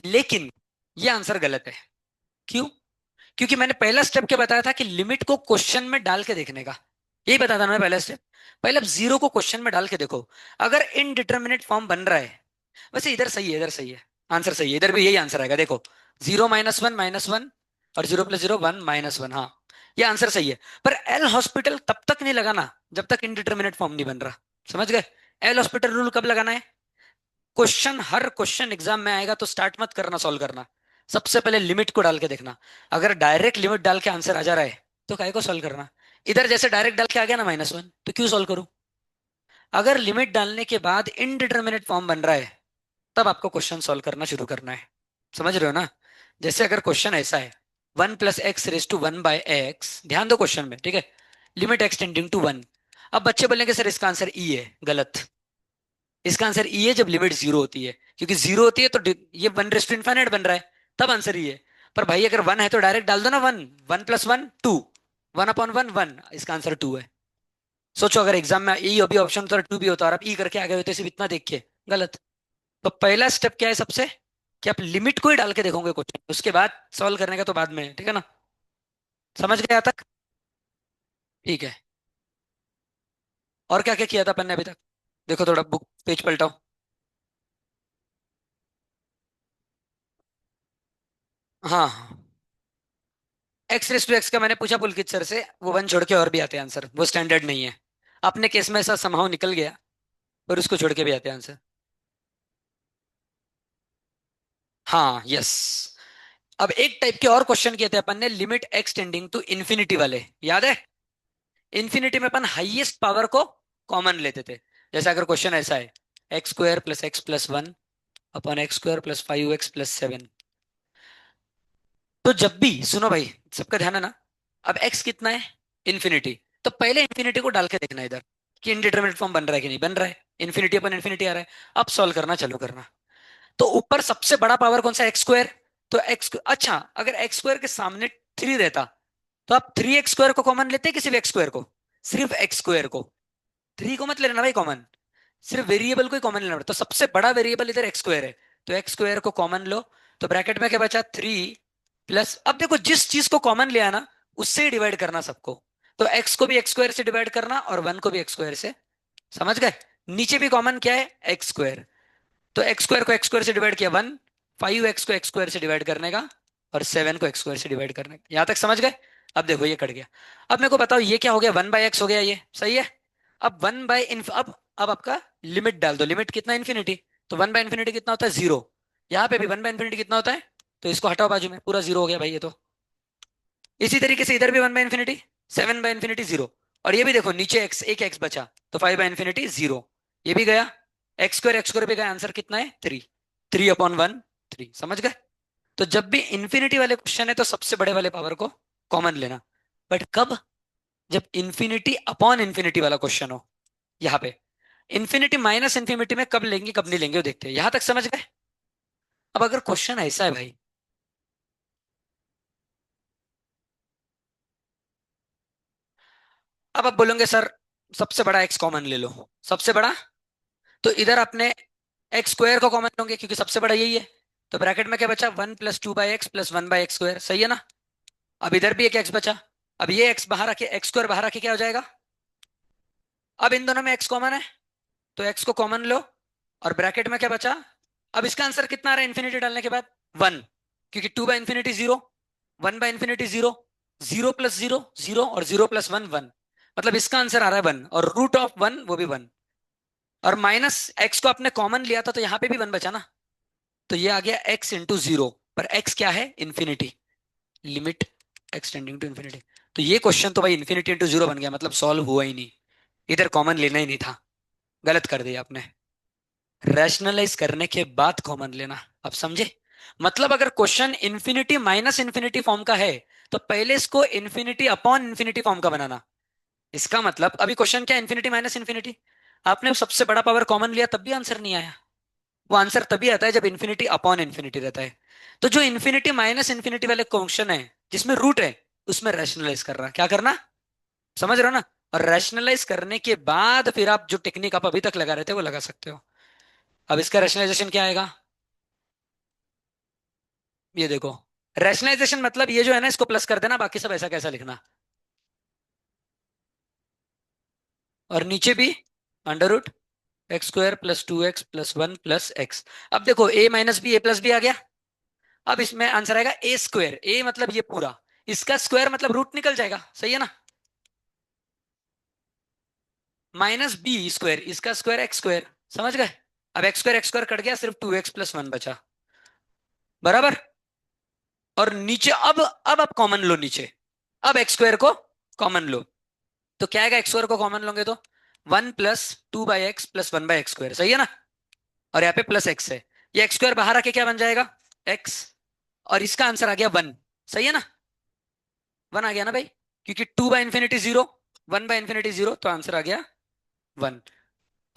लेकिन ये आंसर गलत है। क्यों? क्योंकि मैंने पहला स्टेप क्या बताया था कि लिमिट को क्वेश्चन में डाल के देखने का। यही बताया था ना पहला स्टेप। पहले आप जीरो को क्वेश्चन में डाल के देखो। अगर इनडिटर्मिनेट फॉर्म बन रहा है, वैसे इधर सही है, इधर सही है, आंसर सही है, इधर भी यही आंसर आएगा देखो। जीरो माइनस वन और zero plus zero one minus one, हाँ ये आंसर सही है। पर एल हॉस्पिटल तब तक नहीं लगाना जब तक इनडिटर्मिनेट फॉर्म नहीं बन रहा। समझ गए? एल हॉस्पिटल रूल कब लगाना है? क्वेश्चन, हर क्वेश्चन एग्जाम में आएगा तो स्टार्ट मत करना सॉल्व करना। सबसे पहले लिमिट को डाल के देखना। अगर डायरेक्ट लिमिट डाल के आंसर आ जा रहा है तो काहे को सॉल्व करना। इधर जैसे डायरेक्ट डाल के आ गया ना माइनस वन, तो क्यों सॉल्व करूं? अगर लिमिट डालने के बाद इनडिटर्मिनेट फॉर्म बन रहा है, तब आपको क्वेश्चन सॉल्व करना शुरू करना है। समझ रहे हो ना? जैसे अगर क्वेश्चन ऐसा है, one plus x raise to one by x, ध्यान दो क्वेश्चन में, ठीक है, limit x tending to one. अब बच्चे बोलेंगे सर इसका आंसर ई है, गलत। इसका आंसर ई है जब लिमिट जीरो होती है, क्योंकि जीरो होती है तो ये वन रेस टू इनफाइनाइट बन रहा है, तब आंसर ई है। पर भाई अगर वन है तो डायरेक्ट डाल दो ना, one, one plus one two, one upon one one, इसका आंसर टू है। सोचो अगर एग्जाम में ई अभी ऑप्शन होता टू भी होता और आप ई करके आ गए होते सिर्फ इतना देख के, गलत। तो पहला स्टेप क्या है सबसे, कि आप लिमिट को ही डाल के देखोगे क्वेश्चन, उसके बाद सॉल्व करने का तो बाद में है, ठीक है ना? समझ गए यहाँ तक? ठीक है। और क्या क्या किया था अपन ने अभी तक? देखो थोड़ा बुक पेज पलटाओ। हाँ हाँ। एक्स रेस टू एक्स का मैंने पूछा पुलकित सर से, वो वन छोड़ के और भी आते हैं आंसर, वो स्टैंडर्ड नहीं है। अपने केस में ऐसा समहाउ निकल गया, पर उसको छोड़ के भी आते हैं आंसर। हाँ यस। अब एक टाइप के और क्वेश्चन किए थे अपन ने, limit x tending to infinity वाले, याद है? इन्फिनिटी में अपन हाईएस्ट पावर को कॉमन लेते थे। जैसे अगर क्वेश्चन ऐसा है, x square plus x plus one upon x square plus five x plus seven. तो जब भी, सुनो भाई, सबका ध्यान है ना, अब एक्स कितना है? इन्फिनिटी। तो पहले इन्फिनिटी को डाल के देखना इधर, कि इनडिटरमिनेट फॉर्म बन रहा है कि नहीं बन रहा है। इन्फिनिटी अपन इन्फिनिटी आ रहा है। अब सॉल्व करना चालू करना। तो ऊपर सबसे बड़ा पावर कौन सा? X square. तो एक्स, अच्छा अगर एक्स स्क्वायर के सामने थ्री रहता, तो आप थ्री एक्स स्क्वायर को कॉमन लेते कि सिर्फ एक्स स्क्वायर को? सिर्फ एक्स स्क्वायर को। थ्री को मत लेना भाई कॉमन, सिर्फ वेरिएबल को ही कॉमन लेना पड़ता। तो सबसे बड़ा वेरिएबल इधर एक्स स्क्वायर है, तो एक्स स्क्वायर को कॉमन लो। तो ब्रैकेट में क्या बचा? थ्री प्लस, अब देखो जिस चीज को कॉमन लिया ना, उससे ही डिवाइड करना सबको। तो एक्स को भी एक्स स्क्वायर से डिवाइड करना और वन को भी एक्स स्क्वायर से। समझ गए? नीचे भी कॉमन क्या है? X square. तो एक्स स्क्वायर को एक्स स्क्वायर से डिवाइड किया वन, फाइव एक्स को एक्स स्क्वायर से डिवाइड करने का, और सेवन को एक्स स्क्वायर से डिवाइड करने का। यहां तक समझ गए? अब देखो ये कट गया। अब मेरे को बताओ ये क्या हो गया? वन बाय एक्स हो गया, ये सही है। अब वन बाय इन्फ अब आपका लिमिट डाल दो। लिमिट कितना? इन्फिनिटी। तो वन बाय इन्फिनिटी कितना होता है? जीरो। यहाँ पे भी वन बाय इन्फिनिटी कितना होता है? तो इसको हटाओ बाजू में, पूरा जीरो हो गया भाई ये तो। इसी तरीके से इधर भी one by infinity, seven by infinity zero. और ये भी देखो नीचे एक्स, एक एक्स बचा, तो फाइव बाय इन्फिनिटी जीरो। ये भी गया। एक्स स्क्वायर भी गया। आंसर कितना है? Three. Three upon one, three. समझ गए? तो जब भी इन्फिनिटी वाले क्वेश्चन है तो सबसे बड़े वाले पावर को कॉमन लेना। बट कब? जब इन्फिनिटी अपॉन इन्फिनिटी वाला क्वेश्चन हो। यहाँ पे इन्फिनिटी माइनस इन्फिनिटी में कब लेंगे कब नहीं लेंगे वो देखते हैं। यहां तक समझ गए? अब अगर क्वेश्चन ऐसा है भाई, अब आप बोलोगे सर सबसे बड़ा एक्स कॉमन ले लो। सबसे बड़ा, तो इधर आपने एक्स स्क्वायर को कॉमन लोगे क्योंकि सबसे बड़ा यही है। तो ब्रैकेट में क्या बचा? One plus two by x plus one by x square, सही है ना? अब इधर भी एक एक्स बचा। अब ये एक्स बाहर आके, एक्स स्क्वायर बाहर आके क्या हो जाएगा? अब इन दोनों में एक्स कॉमन है, तो एक्स को कॉमन लो। और ब्रैकेट में क्या बचा? अब इसका आंसर कितना आ रहा है इन्फिनिटी डालने के बाद? वन। क्योंकि two by infinity zero, one by infinity zero, zero plus zero zero, और जीरो प्लस वन वन। मतलब इसका आंसर आ रहा है वन, और रूट ऑफ वन वो भी वन। और माइनस एक्स को आपने कॉमन लिया था तो यहाँ पे भी वन बचा ना, तो ये आ गया एक्स इंटू जीरो। पर एक्स क्या है? Infinity. Limit x tending to infinity. तो ये क्वेश्चन तो भाई इन्फिनिटी इंटू जीरो बन गया, मतलब सॉल्व हुआ ही नहीं। इधर कॉमन लेना ही नहीं था, गलत कर दिया आपने। रैशनलाइज करने के बाद कॉमन लेना। अब समझे? मतलब अगर question infinity minus infinity form का है, तो पहले इसको इन्फिनिटी अपॉन इन्फिनिटी फॉर्म का बनाना। इसका मतलब अभी क्वेश्चन क्या? Infinity minus infinity. आपने सबसे बड़ा पावर कॉमन लिया तब भी आंसर नहीं आया। वो आंसर तभी आता है जब इन्फिनिटी अपॉन इन्फिनिटी रहता है। तो जो इन्फिनिटी माइनस इन्फिनिटी वाले क्वेश्चन है, जिसमें रूट है, उसमें रैशनलाइज करना। क्या करना? समझ रहे हो ना? और रैशनलाइज करने के बाद फिर आप जो टेक्निक आप अभी तक लगा रहे थे वो लगा सकते हो। अब इसका रैशनलाइजेशन क्या आएगा? ये देखो, रैशनलाइजेशन मतलब ये जो है ना, इसको प्लस कर देना, बाकी सब ऐसा कैसा लिखना। और नीचे भी under root x square plus 2x plus 1 plus x। अब देखो a minus b a plus b आ गया। अब इसमें आंसर आएगा ए स्क्वायर, ए मतलब ये पूरा, इसका स्क्वायर मतलब रूट निकल जाएगा, सही है ना। माइनस बी स्क्वायर, इसका स्क्वायर एक्स स्क्वायर, समझ गए। अब एक्स स्क्वायर कट गया, सिर्फ 2x प्लस 1 बचा, बराबर। और नीचे अब आप कॉमन लो नीचे। अब एक्स स्क्वायर को कॉमन लो, तो क्या आएगा, एक्स स्क्वायर को कॉमन लोगे तो 1 + 2/x + 1/x स्क्वायर, सही है ना। और यहाँ पे प्लस एक्स है, ये एक्स स्क्वायर बाहर आके क्या बन जाएगा, एक्स। और इसका आंसर आ गया 1, सही है ना। 1 आ गया ना भाई, क्योंकि 2/∞ 0, 1/∞ 0, तो आंसर आ गया 1।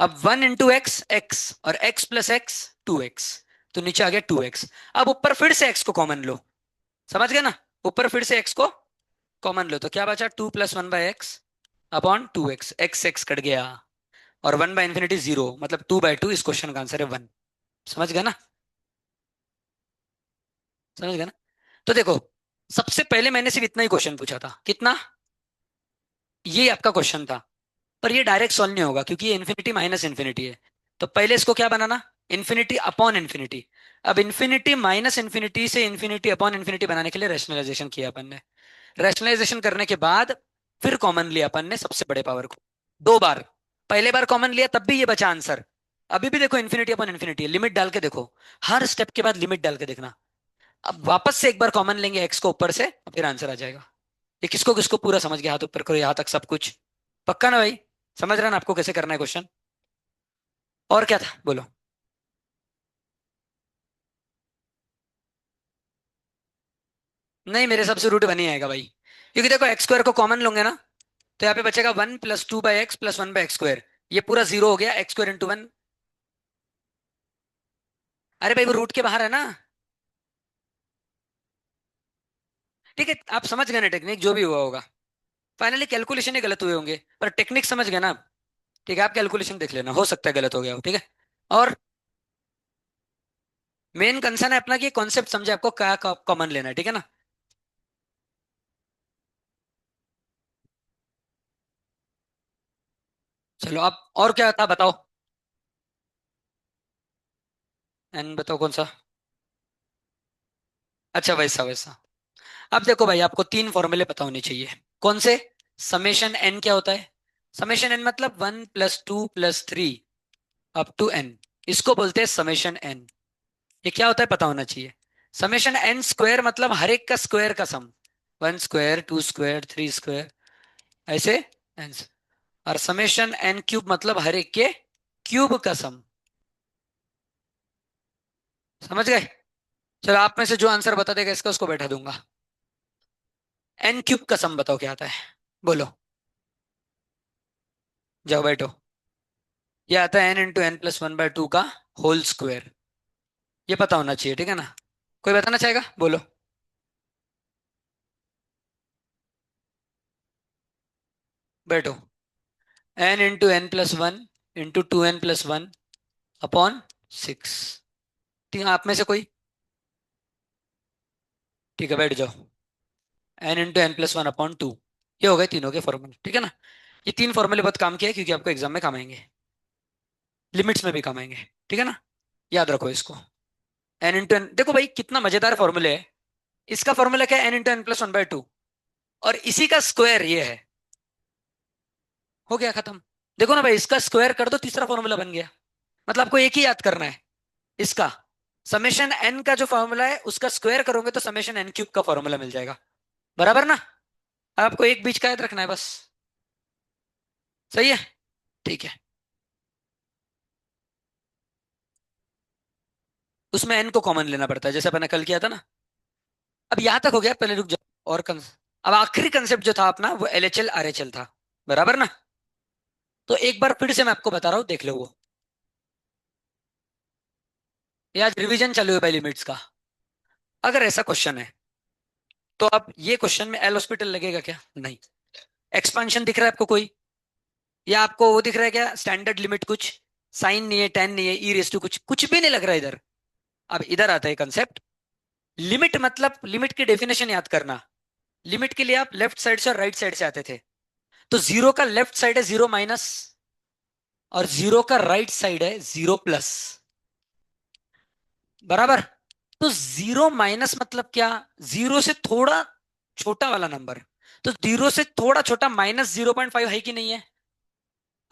अब 1 × x x, और x + x 2x, तो नीचे आ गया 2x। अब ऊपर फिर से x को कॉमन लो, समझ गए ना। ऊपर फिर से x को कॉमन लो, तो क्या बचा, 2 + 1/x upon 2x, x x cut गया। और 1/∞ 0, मतलब 2/2, इस क्वेश्चन का आंसर है 1। समझ गए ना, समझ गए ना। तो देखो, सबसे पहले मैंने सिर्फ इतना ही क्वेश्चन पूछा था, कितना, ये आपका क्वेश्चन था। पर ये डायरेक्ट सॉल्व नहीं होगा, क्योंकि ये इन्फिनिटी माइनस इन्फिनिटी है। तो पहले इसको क्या बनाना, इन्फिनिटी अपॉन इन्फिनिटी। अब इन्फिनिटी माइनस इन्फिनिटी से इन्फिनिटी अपॉन इन्फिनिटी बनाने के लिए रैशनलाइजेशन किया अपन ने। रैशनलाइजेशन करने के बाद फिर कॉमन लिया अपन ने सबसे बड़े पावर को, 2 बार। पहले बार कॉमन लिया तब भी ये बचा आंसर। अभी भी देखो इन्फिनिटी अपॉन इन्फिनिटी, लिमिट डाल के देखो, हर स्टेप के बाद लिमिट डाल के देखना। अब वापस से एक बार कॉमन लेंगे एक्स को ऊपर से, फिर आंसर आ जाएगा। ये किसको किसको पूरा समझ गया, हाथ ऊपर करो, यहाँ तक सब कुछ पक्का ना भाई। समझ रहे ना आपको कैसे करना है क्वेश्चन। और क्या था बोलो। नहीं, मेरे हिसाब से रूट बन ही आएगा भाई, क्योंकि देखो एक्स स्क्वायर को कॉमन लोगे ना, तो यहाँ पे बचेगा 1 + 2/x + 1/x स्क्वायर। ये पूरा जीरो हो गया, एक्स स्क्वायर इंटू 1। अरे भाई वो रूट के बाहर है ना। ठीक है, आप समझ गए ना टेक्निक, जो भी हुआ होगा। फाइनली कैलकुलेशन ही गलत हुए होंगे, पर टेक्निक समझ गए ना आप। ठीक है, आप कैलकुलेशन देख लेना, हो सकता है गलत हो गया हो, ठीक है। और मेन कंसर्न है अपना कि कॉन्सेप्ट समझे आपको, क्या कॉमन लेना है, ठीक है ना। चलो अब और क्या था बताओ। एन बताओ कौन सा। अच्छा, वैसा वैसा। अब देखो भाई, आपको 3 फॉर्मूले पता होने चाहिए। कौन से, समेशन एन क्या होता है, समेशन एन मतलब 1 + 2 + 3 अप टू n, इसको बोलते हैं समेशन एन। ये क्या होता है पता होना चाहिए। समेशन एन स्क्वायर मतलब हर एक का स्क्वायर का सम, 1 स्क्वायर 2 स्क्वायर 3 स्क्वायर, ऐसे एन। और समेशन एन क्यूब मतलब हर एक के क्यूब का सम। समझ गए। चलो, आप में से जो आंसर बता देगा इसका, उसको बैठा दूंगा। एन क्यूब का सम बताओ क्या आता है, बोलो। जाओ बैठो। ये आता है n × n + 1/2 का होल स्क्वायर। ये पता होना चाहिए, ठीक है ना। कोई बताना चाहेगा, बोलो। बैठो। n × n + 1 × 2n + 1 upon 6। ठीक है, आप में से कोई। ठीक है, बैठ जाओ। n × n + 1/2, ये हो गए तीनों के फॉर्मूले, ठीक है ना। ये 3 फॉर्मूले बहुत काम किया है, क्योंकि आपको एग्जाम में काम आएंगे, लिमिट्स में भी काम आएंगे, ठीक है ना। याद रखो इसको। n × n, देखो भाई कितना मजेदार फॉर्मूले है। इसका फॉर्मूला क्या है, n × n + 1/2, और इसी का स्क्वायर ये है। हो गया खत्म। देखो ना भाई, इसका स्क्वायर कर दो, तीसरा फॉर्मूला बन गया। मतलब आपको एक ही याद करना है, इसका समेशन एन का जो फॉर्मूला है उसका स्क्वायर करोगे तो समेशन एन क्यूब का फॉर्मूला मिल जाएगा, बराबर ना। अब आपको एक बीच का याद रखना है बस। सही है, ठीक है। उसमें एन को कॉमन लेना पड़ता है, जैसे मैंने कल किया था ना। अब यहां तक हो गया, पहले रुक जाओ। और अब आखिरी कंसेप्ट जो था अपना, वो एलएचएल आरएचएल था, बराबर ना। तो एक बार फिर से मैं आपको बता रहा हूँ, देख लो वो। ये आज रिवीजन चालू है भाई लिमिट्स का। अगर ऐसा क्वेश्चन है, तो अब ये क्वेश्चन में एल हॉस्पिटल लगेगा क्या, नहीं। एक्सपांशन दिख रहा है आपको कोई, या आपको वो दिख रहा है क्या, स्टैंडर्ड लिमिट कुछ, साइन नहीं है, टेन नहीं है, ई रेस टू कुछ कुछ भी नहीं लग रहा है इधर। अब इधर आता है कंसेप्ट, लिमिट मतलब लिमिट की डेफिनेशन याद करना। लिमिट के लिए आप लेफ्ट साइड से और राइट साइड से आते थे। तो जीरो का लेफ्ट साइड है जीरो माइनस, और जीरो का राइट साइड है जीरो प्लस। बराबर। तो जीरो माइनस मतलब क्या? जीरो से थोड़ा छोटा वाला नंबर। तो जीरो से थोड़ा छोटा माइनस 0.5 है कि नहीं है?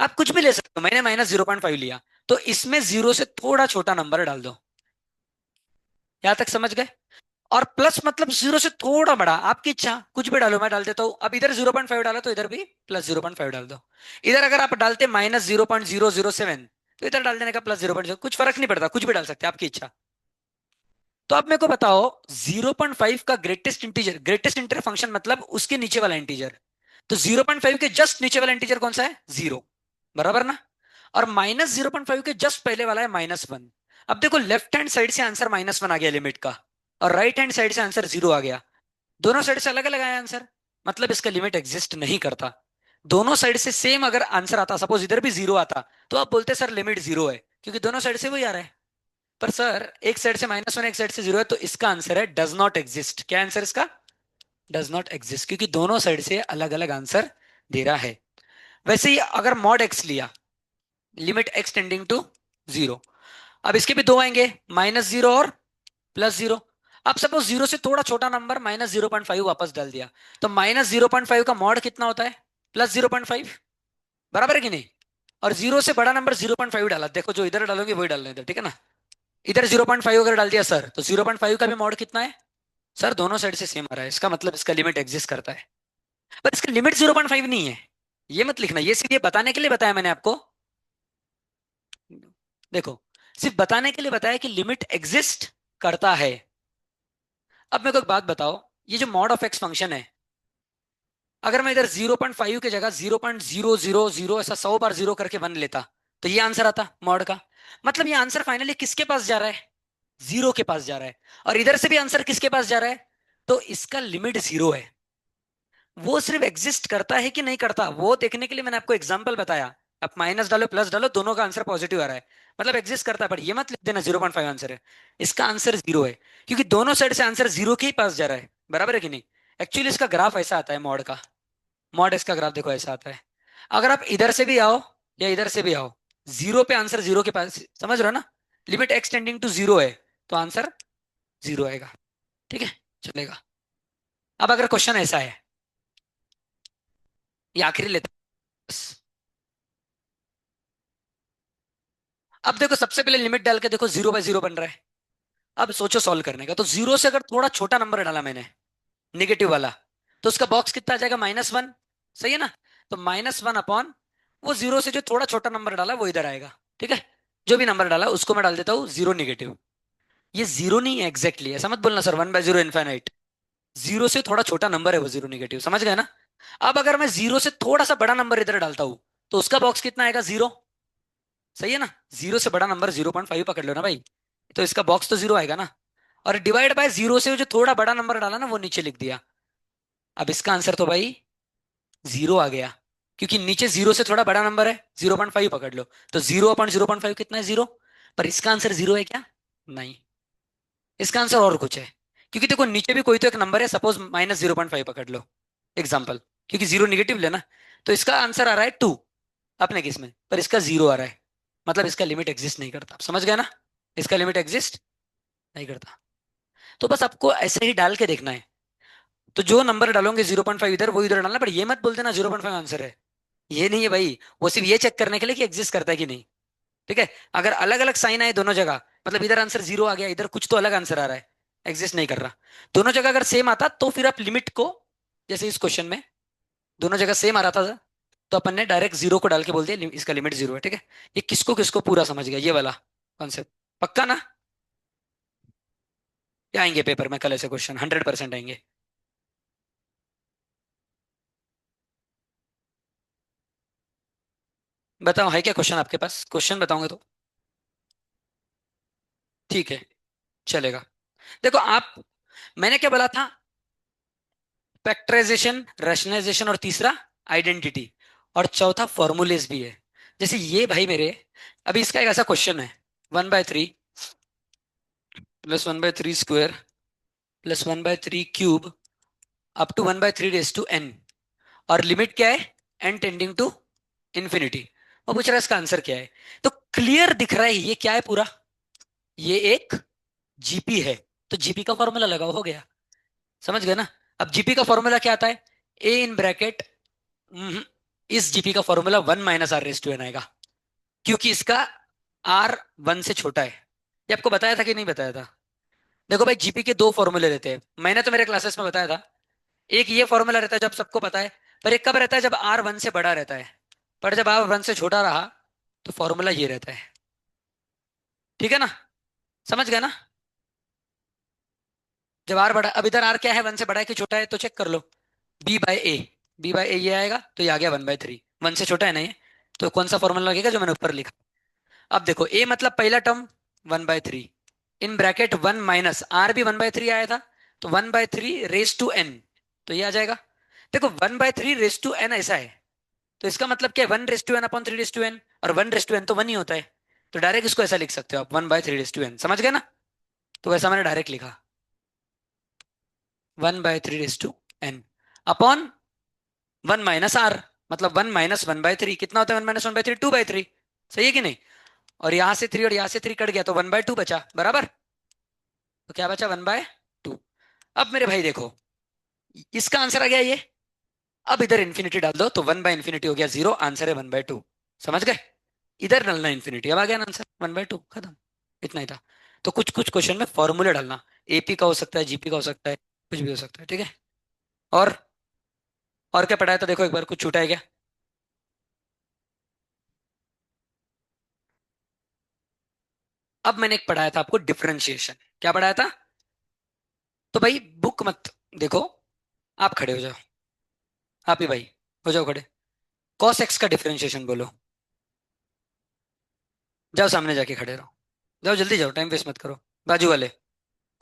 आप कुछ भी ले सकते हो, मैंने माइनस 0.5 लिया। तो इसमें जीरो से थोड़ा छोटा नंबर डाल दो। यहां तक समझ गए? और प्लस मतलब जीरो से थोड़ा बड़ा, आपकी इच्छा, कुछ भी डालो, मैं डाल देता हूं। अब इधर 0.5 डाला तो इधर भी प्लस 0.5 डाल दो। इधर अगर आप डालते -0.007, तो इधर डाल देने का +0.0, कुछ फर्क नहीं पड़ता, कुछ भी डाल सकते, आपकी इच्छा। तो अब मेरे को बताओ, 0.5 का greatest integer, greatest inter function मतलब उसके नीचे वाला इंटीजर। तो 0.5 के जस्ट नीचे वाला इंटीजर कौन सा है? जीरो। बराबर ना? और -0.5 के जस्ट पहले वाला है -1। अब देखो, लेफ्ट हैंड साइड से आंसर -1 आ गया लिमिट का, और राइट हैंड साइड से आंसर जीरो आ गया। दोनों साइड से अलग अलग आया आंसर, मतलब इसका लिमिट एग्जिस्ट नहीं करता। दोनों साइड से सेम अगर आंसर आता, सपोज इधर भी जीरो आता, तो आप बोलते सर लिमिट जीरो है, क्योंकि दोनों साइड से वही आ रहा है। पर सर एक साइड से -1, एक साइड से जीरो है, तो इसका आंसर है डज नॉट एग्जिस्ट। क्या आंसर इसका? डज नॉट एग्जिस्ट, क्योंकि दोनों साइड से अलग अलग आंसर दे रहा है। वैसे ही अगर मॉड एक्स लिया, limit x tending to zero, अब इसके भी दो आएंगे, -0 और +0। अब सपोज जीरो से थोड़ा छोटा नंबर -0.5 वापस डाल दिया, तो -0.5 का मॉड कितना होता है? +0.5। बराबर है कि नहीं? और जीरो से बड़ा नंबर 0.5 डाला, देखो जो इधर डालोगे वही डालना इधर, ठीक है ना? इधर 0.5 अगर डाल दिया सर, तो 0.5 का भी मॉड कितना है? सर दोनों साइड से सेम आ रहा है, इसका मतलब इसका लिमिट एग्जिस्ट करता है। पर इसका लिमिट 0.5 नहीं है, ये मत लिखना, ये सिर्फ ये बताने के लिए बताया मैंने आपको। देखो, सिर्फ बताने के लिए बताया कि लिमिट एग्जिस्ट करता है। अब मेरे को एक बात बताओ, ये जो मॉड ऑफ एक्स फंक्शन है, अगर मैं इधर 0.5 की जगह 0.000 ऐसा 100 बार जीरो करके 1 लेता, तो ये आंसर आता मॉड का। मतलब ये आंसर फाइनली किसके पास जा रहा है? जीरो के पास जा रहा है। और इधर से भी आंसर किसके पास जा रहा है? तो इसका लिमिट जीरो है। वो सिर्फ एग्जिस्ट करता है कि नहीं करता, वो देखने के लिए मैंने आपको एग्जांपल बताया। आप माइनस डालो प्लस डालो, दोनों का आंसर पॉजिटिव आ रहा है, मतलब एग्जिस्ट करता है। पर ये मत लिख देना 0.5 आंसर है, इसका आंसर जीरो है, क्योंकि दोनों साइड से आंसर जीरो के ही पास जा रहा है। बराबर है कि नहीं? एक्चुअली इसका ग्राफ ऐसा आता है मॉड का। मॉड इसका ग्राफ देखो ऐसा आता है। अगर आप इधर से भी आओ या इधर से भी आओ, जीरो पे आंसर जीरो के पास, समझ रहे हो ना? Limit x tending to zero है, तो आंसर जीरो आएगा। ठीक है, चलेगा। अब अगर क्वेश्चन ऐसा है, ये आखिरी लेते हैं बस। अब देखो, सबसे पहले लिमिट डाल के देखो, 0/0 बन रहा है। अब सोचो सॉल्व करने का, तो जीरो से अगर थोड़ा छोटा नंबर डाला मैंने, निगेटिव वाला, तो उसका बॉक्स कितना आ जाएगा? -1। सही है ना? तो -1 अपॉन वो जीरो से जो थोड़ा छोटा नंबर डाला वो इधर आएगा। ठीक है, जो भी नंबर डाला उसको मैं डाल देता हूँ जीरो निगेटिव। ये जीरो नहीं है एग्जैक्टली, ऐसा मत बोलना सर 1/0 इनफाइनाइट। जीरो से थोड़ा छोटा नंबर है वो जीरो निगेटिव, समझ गए ना? अब अगर मैं जीरो से थोड़ा सा बड़ा नंबर इधर डालता हूं, तो उसका बॉक्स कितना आएगा? जीरो। सही है ना? जीरो से बड़ा नंबर 0.5 पकड़ लो ना भाई, तो इसका बॉक्स तो जीरो आएगा ना। और डिवाइड बाय जीरो से जो थोड़ा बड़ा नंबर डाला ना वो नीचे लिख दिया। अब इसका आंसर तो भाई जीरो आ गया, क्योंकि नीचे जीरो से थोड़ा बड़ा नंबर है, 0.5 पकड़ लो। तो 0/0.5 कितना है? जीरो। पर इसका आंसर जीरो है क्या? नहीं, इसका आंसर और कुछ है। क्योंकि देखो, नीचे भी कोई तो एक नंबर है, सपोज -0.5 पकड़ लो एग्जाम्पल, क्योंकि जीरो निगेटिव लेना। तो इसका आंसर आ रहा है 2 अपने केस में, पर इसका जीरो आ रहा है, मतलब इसका लिमिट एग्जिस्ट नहीं करता। आप समझ गए ना? इसका लिमिट एग्जिस्ट नहीं करता। तो बस आपको ऐसे ही डाल के देखना है। तो जो नंबर डालोगे 0.5 इधर, वो इधर डालना, पर ये मत बोल देना 0.5 आंसर है। ये नहीं है भाई, वो सिर्फ ये चेक करने के लिए कि एग्जिस्ट करता है कि नहीं। ठीक है, अगर अलग अलग साइन आए दोनों जगह, मतलब इधर आंसर जीरो आ गया, इधर कुछ तो अलग आंसर आ रहा है, एग्जिस्ट नहीं कर रहा। दोनों जगह अगर सेम आता, तो फिर आप लिमिट को, जैसे इस क्वेश्चन में दोनों जगह सेम आ रहा था, तो अपन ने डायरेक्ट जीरो को डाल के बोल दिया इसका लिमिट जीरो है। ठीक है, ये किसको किसको पूरा समझ गया ये वाला कॉन्सेप्ट? पक्का ना? क्या आएंगे पेपर में कल ऐसे क्वेश्चन? 100% आएंगे। बताओ, है क्या क्वेश्चन आपके पास? क्वेश्चन बताओगे तो ठीक है, चलेगा। देखो आप, मैंने क्या बोला था? फैक्टराइजेशन, रैशनलाइजेशन, और तीसरा आइडेंटिटी, और चौथा फॉर्मूलेस भी है। जैसे ये भाई मेरे, अभी इसका एक ऐसा क्वेश्चन है, 1/3 + 1/3 square plus 1/3 cube up to 1/3 raise to n। और लिमिट क्या है? n tending to infinity. वो पूछ रहा है इसका आंसर क्या है। तो क्लियर दिख रहा है ये क्या है पूरा। ये एक जीपी है। तो जीपी का फॉर्मूला लगाओ, हो गया। समझ गए ना। अब जीपी का फॉर्मूला क्या आता है? ए इन ब्रैकेट, इस जीपी का formula 1 - r raise to n आएगा, क्योंकि इसका आर 1 से छोटा है। ये आपको बताया था कि नहीं बताया था? देखो भाई, जीपी के दो फॉर्मूले रहते हैं, मैंने तो मेरे क्लासेस में बताया था। एक ये फॉर्मूला रहता है जब सबको पता है, पर एक कब रहता है जब आर 1 से बड़ा रहता है। पर जब आर 1 से छोटा रहा तो फॉर्मूला ये रहता है। ठीक है ना? समझ गए ना? जब आर बड़ा, अब इधर आर क्या है, 1 से बड़ा है कि छोटा है, तो चेक कर लो। b/a, b/a ये आएगा तो ये आ गया 1/3। 1 से छोटा है ना ये, तो कौन सा फॉर्मूला लगेगा जो मैंने ऊपर लिखा। अब देखो a मतलब पहला term 1/3, in bracket 1 minus r भी 1/3 आया था, तो 1/3 रेस टू n, तो ये आ जाएगा। देखो 1/3 रेस टू n ऐसा है, तो इसका मतलब क्या है, 1/3 अपॉन 3 रेस टू n, और 1/n तो 1 ही होता है। तो डायरेक्ट इसको ऐसा लिख सकते हो आप, 1/3 रेस टू n। समझ गए ना? तो वैसा मैंने डायरेक्ट लिखा, 1/3 raise to n upon 1 - r, मतलब 1 - 1/3 कितना होता है? 1 - 1/3 2/3। सही है कि नहीं? और यहां से 3 और यहां से 3 कट गया तो 1/2 बचा, बराबर। तो क्या बचा? 1/2। अब मेरे भाई देखो, इसका आंसर आ गया ये। अब इधर इन्फिनिटी डाल दो तो 1/∞ हो गया 0, आंसर है 1/2। समझ गए? इधर डालना इन्फिनिटी, अब आ गया आंसर 1/2, खत्म। इतना ही था। तो कुछ कुछ क्वेश्चन में फॉर्मूले डालना, एपी का हो सकता है, जीपी का हो सकता है, कुछ भी हो सकता है। ठीक है? और और क्या पढ़ाया था? देखो एक बार, कुछ छूटा है क्या? अब मैंने एक पढ़ाया था आपको डिफरेंशिएशन। क्या पढ़ाया था? तो भाई बुक मत देखो, आप खड़े हो जाओ। आप ही भाई हो जाओ खड़े। कॉस एक्स का डिफरेंशिएशन बोलो। जाओ सामने जाके खड़े रहो। जाओ जल्दी जाओ, टाइम वेस्ट मत करो। बाजू वाले,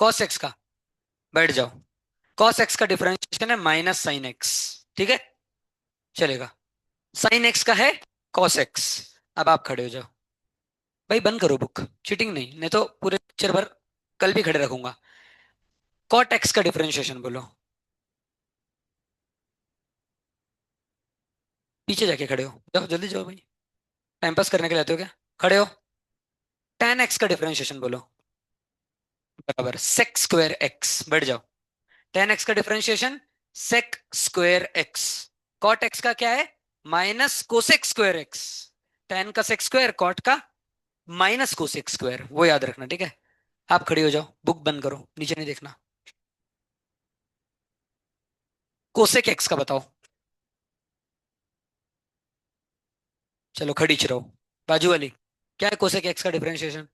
कॉस एक्स का, बैठ जाओ। कॉस एक्स का डिफरेंशिएशन है -sin x। ठीक है? चलेगा। साइन एक्स का है कॉस एक्स। अब आप खड़े हो जाओ। भाई बंद करो बुक, चीटिंग नहीं, नहीं तो पूरे पिक्चर भर कल भी खड़े रखूंगा। कॉट एक्स का डिफरेंशिएशन बोलो। पीछे जाके खड़े हो, जाओ जल्दी जाओ भाई। टाइम पास करने के लिए आते हो क्या? खड़े हो। tan एक्स का डिफरेंशिएशन बोलो। बराबर सेक स्क्वायर एक्स, बैठ जाओ। tan एक्स का differentiation sec square x. Cot x का क्या है? Minus cosec square x. tan का सेक स्क्वायर, कॉट का माइनस कोसेक स्क्वायर, वो याद रखना। ठीक है? आप खड़ी हो जाओ, बुक बंद करो, नीचे नहीं देखना। कोसेक एक्स का बताओ। चलो खड़ी रहो। बाजू वाली, क्या है कोसेक एक्स का डिफरेंशिएशन?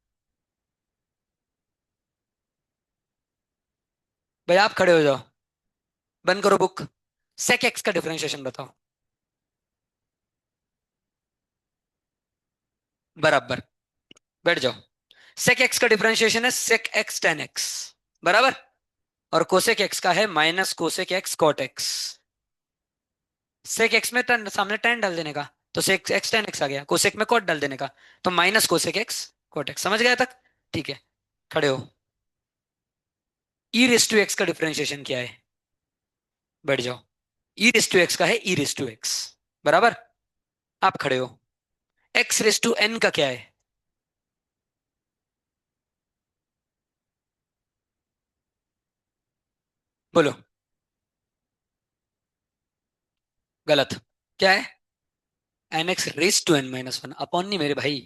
भाई आप खड़े हो जाओ, बंद करो बुक। सेक एक्स का डिफरेंशिएशन बताओ। बराबर, बैठ जाओ। सेक एक्स का डिफरेंशिएशन है सेक एक्स टेन एक्स, बराबर। और कोसेक एक्स का है minus cosec x cot x. Sec x में टेन, सामने टेन डाल देने का, तो सेक एक्स टेन एक्स आ गया। कोसेक में कॉट डाल देने का, तो minus cosec x cot x. समझ गया तक? ठीक है, खड़े हो। ई रेस टू एक्स का डिफरेंशिएशन क्या है? बैठ जाओ। ई रेस टू एक्स का है ई रेस टू एक्स, बराबर। आप खड़े हो। एक्स रेस टू एन का क्या है? बोलो। गलत। क्या है? N x raise to n minus one, upon नहीं मेरे भाई।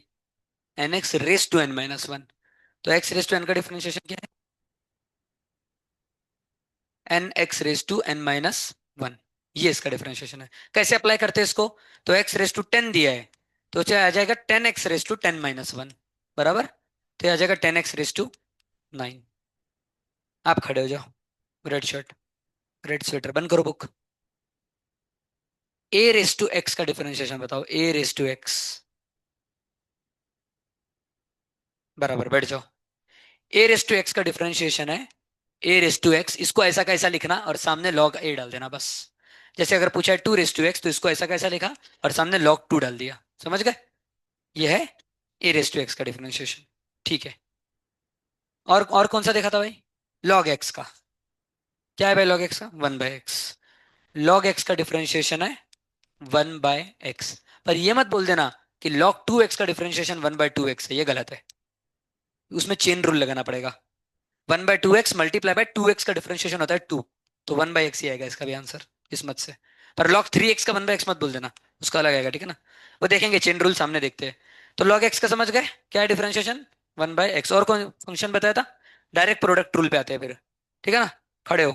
N x raise to n minus one. तो एक्स रेस टू एन का डिफरेंशिएशन क्या है? N x raise to n minus one, ये इसका डिफरेंशिएशन है। कैसे अप्लाई करते हैं इसको? तो एक्स रेस टू टेन दिया है, तो चाहे आ जाएगा 10 x रेस टू 10 - 1, बराबर। तो ये आ जाएगा 10 x रेस टू 9। आप खड़े हो जाओ। रेड शर्ट, रेड स्वेटर, बंद करो book. A raise to x का डिफरेंशिएशन बताओ। ए रेस टू एक्स, बराबर, बैठ जाओ। ए रेस टू एक्स का डिफरेंशिएशन है ए रेस टू एक्स। इसको ऐसा कैसा लिखना और सामने लॉग ए डाल देना बस। जैसे अगर पूछा है 2 रेस टू एक्स, तो इसको ऐसा कैसा लिखा और सामने लॉग 2 डाल दिया। समझ गए? ये है ए रेस टू एक्स का डिफरेंशिएशन। ठीक है। और कौन सा देखा था भाई? लॉग एक्स का। क्या है भाई लॉग एक्स का? 1/x। लॉग एक्स का डिफरेंशिएशन है 1/x। पर ये मत बोल देना कि log 2x का डिफरेंशिएशन 1/2x है, ये गलत है। उसमें चेन रूल लगाना पड़ेगा। 1/2x मल्टीप्लाई बाय 2x का डिफरेंशिएशन होता है 2, तो 1/x ही आएगा इसका भी आंसर किस्मत से। पर log 3x का 1/x मत बोल देना, उसका अलग आएगा, ठीक है ना। वो देखेंगे, चेन रूल सामने देखते हैं। तो log x का समझ गए क्या है डिफरेंशिएशन? 1/x। और कौन फंक्शन बताया था? डायरेक्ट प्रोडक्ट रूल पे आते हैं फिर, ठीक है ना। खड़े हो,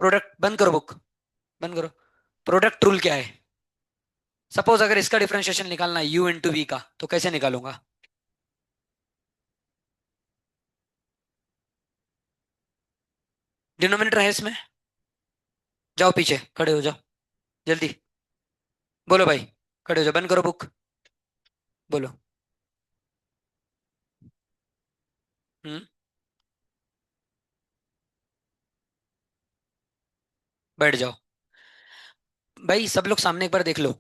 प्रोडक्ट बंद करो, बुक बंद करो। प्रोडक्ट रूल क्या है? सपोज अगर इसका डिफरेंशिएशन निकालना है u इंटू वी का, तो कैसे निकालूंगा? डिनोमिनेटर है इसमें, जाओ पीछे खड़े हो जाओ, जल्दी बोलो भाई। खड़े हो जाओ, बंद करो बुक, बोलो। हम्म। बैठ जाओ। भाई सब लोग सामने एक बार देख लो,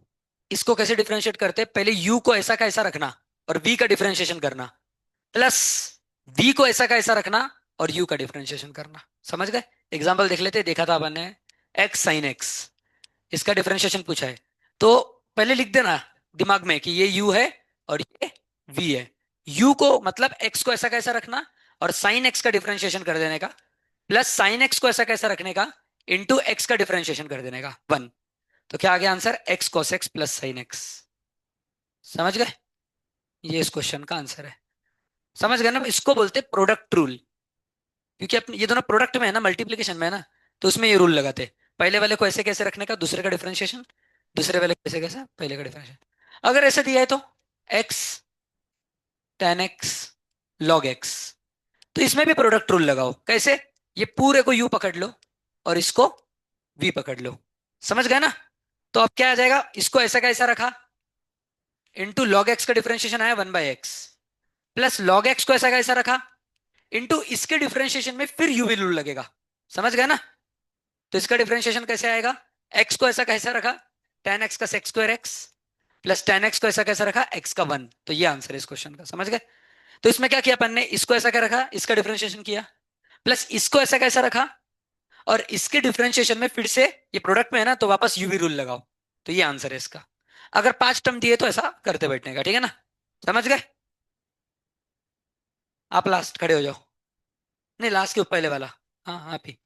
इसको कैसे डिफरेंशिएट करते हैं? पहले u को ऐसा का ऐसा रखना और v का डिफरेंशिएशन करना, प्लस v को ऐसा का ऐसा रखना और u का डिफरेंशिएशन करना। समझ गए? एग्जाम्पल देख लेते हैं, देखा था अपन ने, x sin x, इसका डिफरेंशिएशन पूछा है। तो पहले लिख देना दिमाग में कि ये u है और ये v है। u को मतलब x को ऐसा कैसा रखना और sin x का डिफरेंशिएशन कर देने का, प्लस sin x को ऐसा कैसा रखने का, इंटू x का डिफरेंशिएशन कर देने का 1। तो क्या आ गया answer? x cos x plus sine x. समझ गए? ये इस क्वेश्चन का आंसर है। समझ गए ना? इसको बोलते प्रोडक्ट रूल, क्योंकि अपने ये दोनों प्रोडक्ट में है ना, मल्टीप्लीकेशन में है ना, तो उसमें ये रूल लगाते हैं। पहले वाले को ऐसे कैसे रखने का, दूसरे का डिफरेंशिएशन, दूसरे वाले को ऐसे कैसा, पहले का डिफरेंशिएशन। अगर ऐसे दिया है तो x tan x log x, तो इसमें भी प्रोडक्ट रूल लगाओ। कैसे? ये पूरे को u पकड़ लो और इसको v पकड़ लो। समझ गए ना? तो अब क्या आ जाएगा, इसको ऐसा कैसा रखा, इंटू लॉग एक्स का डिफरेंशिएशन आया 1/x, प्लस लॉग एक्स को ऐसा कैसा रखा, इंटू इसके डिफरेंशिएशन में फिर यूवी रूल लगेगा। समझ गए ना? तो इसका डिफरेंशिएशन कैसे आएगा? एक्स को ऐसा कैसा रखा, tan x का sec square x, plus tan x को ऐसा कैसा रखा, x का 1। तो ये आंसर है इस क्वेश्चन का। समझ गए? तो इसमें क्या किया अपन ने, इसको ऐसा क्या रखा, इसका डिफरेंशिएशन किया, प्लस इसको ऐसा कैसा रखा, और इसके डिफरेंशिएशन में फिर से, ये प्रोडक्ट में है ना, तो वापस यूवी रूल लगाओ। तो ये आंसर है इसका। अगर 5 टर्म दिए तो ऐसा करते बैठने का, ठीक है ना। समझ गए? आप लास्ट खड़े हो जाओ। नहीं, लास्ट के ऊपर पहले वाला। हाँ हाँ, आप ही।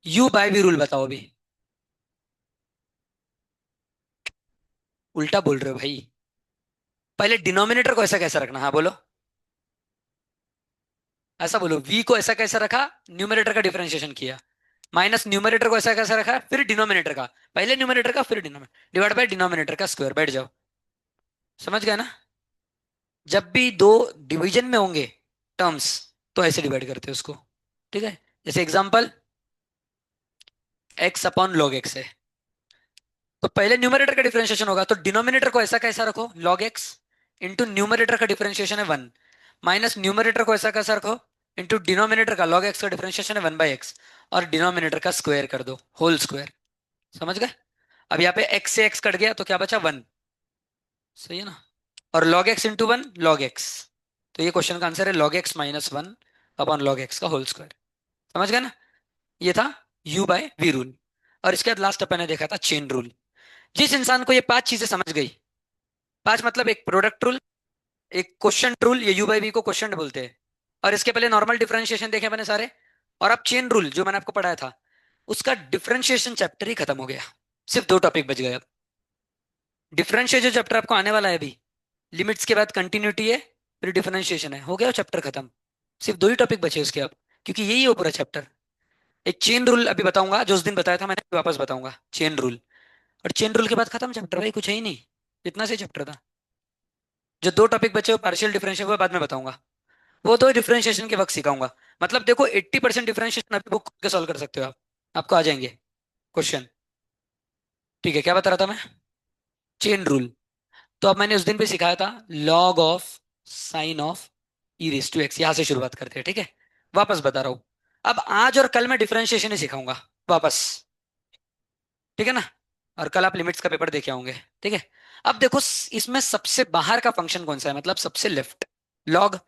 यू बाय भी रूल बताओ अभी। उल्टा बोल रहे हो भाई। पहले डिनोमिनेटर को ऐसा कैसा रखना, हाँ बोलो। ऐसा बोलो, वी को ऐसा कैसा रखा, न्यूमरेटर का डिफरेंशिएशन किया, माइनस न्यूमरेटर को ऐसा कैसा रखा, फिर डिनोमिनेटर का, पहले न्यूमरेटर का फिर डिनोमिनेटर, डिवाइड बाय डिनोमिनेटर का स्क्वायर। बैठ जाओ। समझ गए ना? जब भी दो डिवीजन में होंगे टर्म्स, तो ऐसे डिवाइड करते हैं उसको, ठीक है। जैसे example, x upon log x है, तो पहले न्यूमरेटर का डिफरेंशिएशन होगा, तो डिनोमिनेटर को ऐसा कैसा रखो, लॉग एक्स, इंटू न्यूमरेटर का डिफरेंशिएशन है 1, माइनस न्यूमरेटर को ऐसा कैसा रखो, इंटू डिनोमिनेटर का लॉग एक्स का डिफरेंशिएशन है 1/x, और डिनोमिनेटर का स्क्वायर कर दो, होल स्क्वायर। समझ गए? अब यहाँ पे x से x कट गया तो क्या बचा, 1। सही है ना? और log x into 1 log x, तो ये क्वेश्चन का आंसर है log x minus 1 upon log x का होल स्क्वायर। समझ गए ना? ये था u बाय v रूल। और इसके बाद लास्ट अपन ने देखा था चेन रूल। जिस इंसान को ये 5 चीजें समझ गई, 5 मतलब एक प्रोडक्ट रूल, एक क्वेश्चन रूल, ये u बाई v को क्वेश्चन बोलते हैं, और इसके पहले नॉर्मल डिफरेंशिएशन देखे मैंने सारे, और अब चेन रूल जो मैंने आपको पढ़ाया था, उसका डिफरेंशिएशन चैप्टर ही खत्म हो गया। सिर्फ 2 टॉपिक बच गए अब। डिफरेंशिएशन चैप्टर आपको आने वाला है अभी, लिमिट्स के बाद कंटिन्यूटी है, फिर डिफरेंशिएशन है, हो गया चैप्टर खत्म। सिर्फ 2 ही टॉपिक बचे उसके अब, क्योंकि यही है वो पूरा चैप्टर। एक चेन रूल अभी बताऊंगा, जो उस दिन बताया था मैंने, वापस बताऊंगा चेन रूल। और चेन रूल के बाद खत्म चैप्टर भाई, कुछ है ही नहीं। इतना से चैप्टर था। जो 2 टॉपिक बचे वो पार्शियल डिफरेंशियल, वो बाद में बताऊंगा। वो तो डिफरेंशिएशन के वक्त सिखाऊंगा। मतलब देखो 80% डिफरेंशिएशन अभी बुक के सॉल्व कर सकते हो आप, आपको आ जाएंगे क्वेश्चन। ठीक है, क्या बता रहा था मैं? Chain rule. तो अब मैंने उस दिन भी सिखाया था log of sine of e raise to x, यहां से शुरुआत करते हैं, ठीक है। वापस बता रहा हूं, अब आज और कल मैं डिफरेंशिएशन ही सिखाऊंगा वापस, ठीक है ना। और कल आप लिमिट्स का पेपर देखे होंगे, ठीक है। अब देखो इसमें सबसे बाहर का फंक्शन कौन सा है, मतलब सबसे लेफ्ट, लॉग।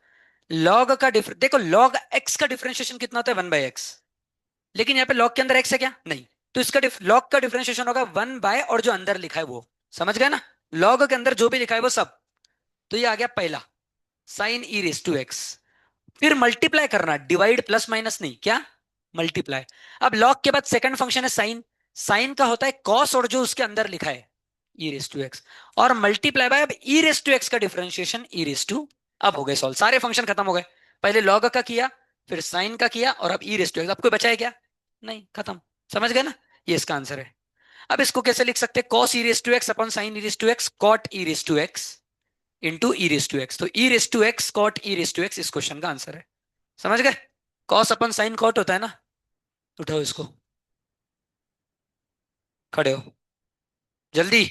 लॉग का देखो लॉग एक्स का डिफरेंशिएशन कितना होता है, 1/x। लेकिन यहाँ पे लॉग के अंदर एक्स है क्या? नहीं। तो इसका लॉग का डिफरेंशिएशन होगा 1 बाय और जो अंदर लिखा है वो। समझ गए ना? लॉग के अंदर जो भी लिखा है वो सब। तो ये आ गया पहला, sine e raise to x. फिर मल्टीप्लाई करना, डिवाइड प्लस माइनस नहीं, क्या? मल्टीप्लाई। अब लॉग के बाद सेकंड फंक्शन है साइन। साइन का होता है कॉस और जो उसके अंदर लिखा है ई रेस टू एक्स, और मल्टीप्लाई बाय अब ई रेस टू एक्स का डिफरेंशिएशन ई रेस टू। अब हो गए सॉल्व, सारे फंक्शन खत्म हो गए। पहले लॉग का किया, फिर साइन का किया, और अब ई रेस टू एक्स। अब कोई बचा है क्या? नहीं, खत्म। समझ गए ना? ये इसका आंसर है। अब इसको कैसे लिख सकते हैं? Cos e raise to x upon sine e raise to x, cot e raise to x into e raise to x. तो e raise to x cot e raise to x इस question का answer है। समझ गए? Cos अपन sign cot होता है ना। उठाओ इसको, खड़े हो जल्दी।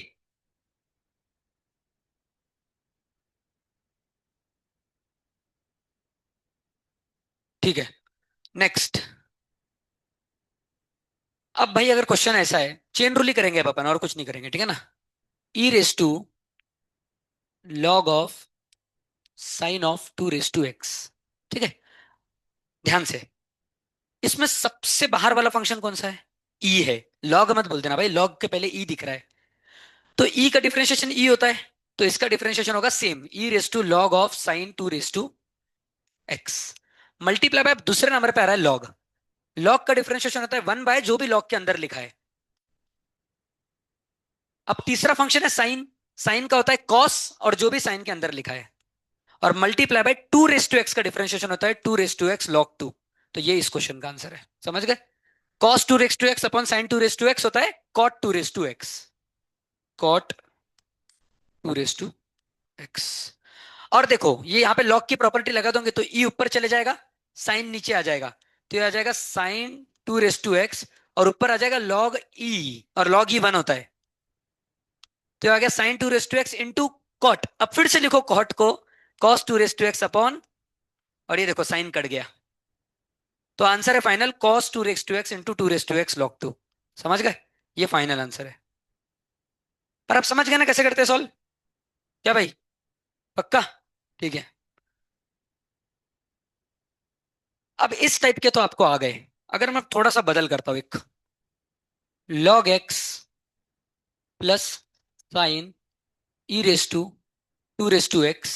ठीक है, नेक्स्ट। अब भाई अगर क्वेश्चन ऐसा है, चेन रूल ही करेंगे अब अपन, और कुछ नहीं करेंगे, ठीक है ना? E raise to log of sine of two raise to x. ठीक है, ध्यान से। इसमें सबसे बाहर वाला फंक्शन कौन सा है? ई है। लॉग मत बोल देना भाई, लॉग के पहले ई दिख रहा है। तो ई का डिफरेंशिएशन ई होता है, तो इसका डिफरेंशिएशन होगा same, e raise to log of sine two raise to x. Multiply by दूसरे नंबर पे आ रहा है लॉग। लॉग का डिफरेंशिएशन होता है 1 बाय जो भी लॉग के अंदर लिखा है। अब तीसरा फंक्शन है साइन। साइन का होता है कॉस और जो भी साइन के अंदर लिखा है, और multiply by two raise to x का डिफरेंशिएशन होता है two raise to x log two. तो ये इस क्वेश्चन का आंसर है। समझ गए? Cos two raise to x upon sine two raise to x होता है cot two raise to x, cot two raise to x. और देखो ये यहाँ पे लॉग की प्रॉपर्टी लगा दोगे तो ई ऊपर चले जाएगा, साइन नीचे आ जाएगा। तो ये आ जाएगा sine two raise to x, और ऊपर आ जाएगा लॉग ई, और लॉग ई 1 होता है। तो ये आ गया sine two raise to x into cot. अब फिर से लिखो कॉट को, cos two raise to x upon, और ये देखो साइन कट गया। तो आंसर है final cos two raise to x into two raise to x log two. समझ गए? ये फाइनल आंसर है। पर आप समझ गए ना कैसे करते हैं सॉल्व? क्या भाई, पक्का? ठीक है। अब इस टाइप के तो आपको आ गए। अगर मैं थोड़ा सा बदल करता हूं, एक log x plus sine e raise to raise to x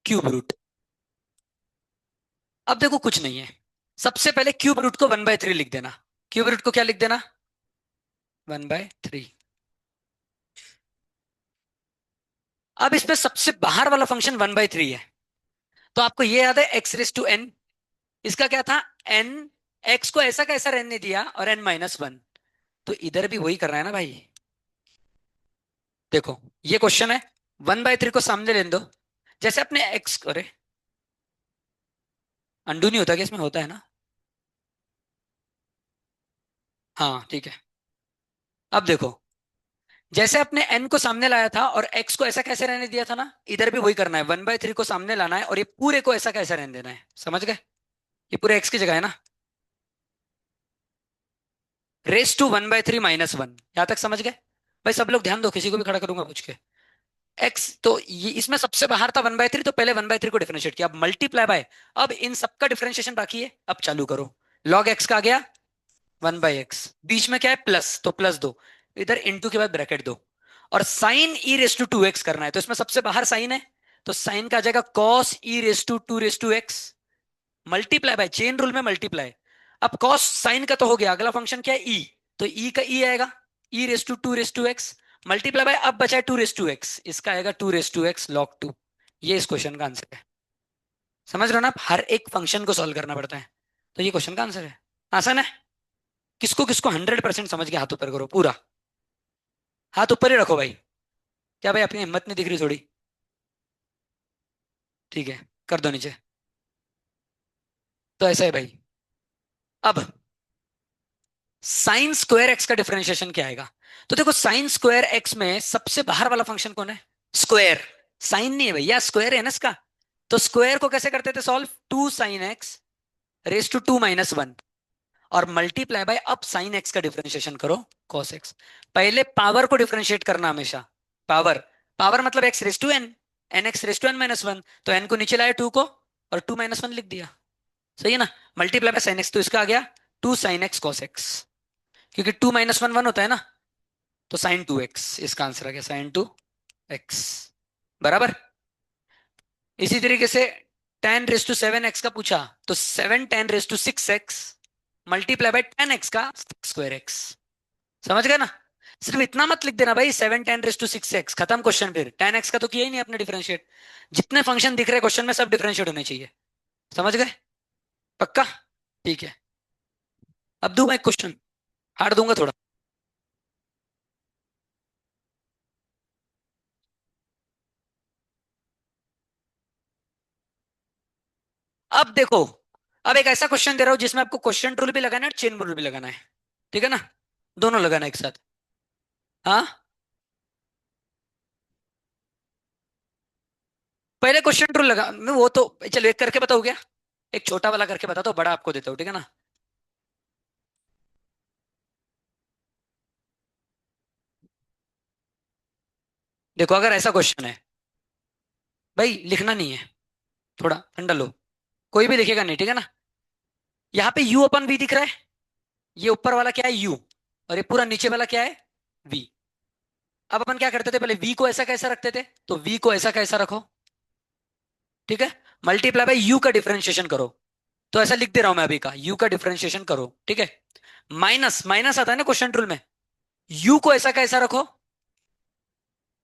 cube root. अब देखो कुछ नहीं है, सबसे पहले क्यूब रूट को 1/3 लिख देना। क्यूब रूट को क्या लिख देना? 1/3। अब इसमें सबसे बाहर वाला फंक्शन 1/3 है, तो आपको ये याद है एक्स रेस टू एन। इसका क्या था? एन। एक्स को ऐसा कैसा रहने दिया, और एन माइनस वन। तो इधर भी वही कर रहा है ना भाई। देखो ये क्वेश्चन है, 1/3 को सामने लेने दो। जैसे अपने एक्स, अरे अंडू नहीं होता क्या इसमें? होता है ना? हाँ ठीक है। अब देखो, जैसे अपने एन को सामने लाया था और एक्स को ऐसा कैसे रहने दिया था ना, इधर भी वही करना है, 1/3 को सामने लाना है और ये पूरे को ऐसा कैसा रहने देना है। समझ गए? ये पूरे एक्स की जगह है ना, रेस टू 1/3 माइनस वन। यहां तक समझ गए? भाई सब लोग ध्यान दो, किसी को भी खड़ा करूंगा पूछ के। एक्स तो ये इसमें सबसे बाहर था 1/3, तो पहले 1/3 को डिफरेंशिएट किया, अब मल्टीप्लाई बाय। अब इन सबका डिफरेंशिएशन बाकी है, अब चालू करो। लॉग एक्स का आ गया 1/x, बीच में क्या है प्लस, तो प्लस दो, इधर इंटू के बाद ब्रैकेट दो, और sine e raise to two x करना है, तो इसमें सबसे बाहर साइन है, तो साइन का आ जाएगा cos e raise to x, multiply by, chain rule में मल्टीप्लाई। अब कॉस साइन का तो हो गया, अगला फंक्शन क्या है ई, तो ई का ई आएगा, e raise to two x, multiply by, अब बचा है टू रेस टू एक्स, इसका आएगा two raise to x log two. ये इस क्वेश्चन का आंसर है। समझ रहे हो ना? आप हर एक फंक्शन को सॉल्व करना पड़ता है, तो ये क्वेश्चन का आंसर है। आसान है। किसको किसको 100% समझ के हाथ ऊपर करो पूरा। हाथ ऊपर ही रखो भाई। क्या भाई अपनी हिम्मत नहीं दिख रही थोड़ी? ठीक है, कर दो नीचे। तो ऐसा है भाई। अब साइन स्क्वायर एक्स का डिफरेंशिएशन क्या आएगा? तो देखो साइन स्क्वायर एक्स में सबसे बाहर वाला फंक्शन कौन है? स्क्वायर। साइन नहीं है भैया, स्क्वायर है ना इसका। तो स्क्वायर को कैसे करते थे solve? Two sine x raise to two minus one, और मल्टीप्लाई बाय, अब साइन एक्स का डिफरेंशिएशन करो कॉस एक्स। पहले पावर को डिफरेंशिएट करना हमेशा। पावर, पावर मतलब x raise to n, n x raise to n minus one, तो एन को नीचे लाया टू को, और टू माइनस वन लिख दिया। सही है ना। मल्टीप्लाई बाय साइन एक्स, तो इसका आ गया 2 sin x cos x, क्योंकि 2 - 1 1 होता है ना, तो sin 2x इसका आंसर आ गया, sin 2x बराबर। इसी तरीके से 10⁻⁷x का पूछा, तो 7 10⁻⁶x मल्टीप्लाई बाय 10x का स्क्वायर एक्स। समझ गए ना। सिर्फ इतना मत लिख देना भाई 7 10⁻⁶x, खत्म क्वेश्चन, फिर 10x का तो किया ही नहीं आपने डिफरेंशिएट। जितने फंक्शन दिख रहे क्वेश्चन में सब डिफरेंशिएट होने चाहिए। समझ गए। पक्का। ठीक है। अब दूं मैं क्वेश्चन, हार्ड दूंगा थोड़ा। अब देखो, अब एक ऐसा क्वेश्चन दे रहा हूं जिसमें आपको क्वेश्चन रूल भी लगाना है और चेन रूल भी लगाना है। ठीक है ना, दोनों लगाना है एक साथ। हाँ, पहले क्वेश्चन रूल लगा मैं, वो तो चलो एक करके बताओ क्या। एक छोटा वाला करके बताता हूँ, बड़ा आपको देता हूँ, ठीक है ना। देखो अगर ऐसा क्वेश्चन है, भाई लिखना नहीं है, थोड़ा ठंडा लो, कोई भी लिखेगा नहीं, ठीक है ना। यहाँ पे u अपन v दिख रहा है, ये ऊपर वाला क्या है u, और ये पूरा नीचे वाला क्या है v। अब अपन क्या करते थे, पहले v को ऐसा कैसा रखते थे, तो v को ऐसा कैसा रखो, ठीक है। मल्टीप्लाई बाय u का डिफरेंशिएशन करो, तो ऐसा लिख दे रहा हूं मैं अभी का, u का डिफरेंशिएशन करो, ठीक है। माइनस माइनस आता है ना क्वेश्चन रूल में, u को ऐसा कैसा रखो,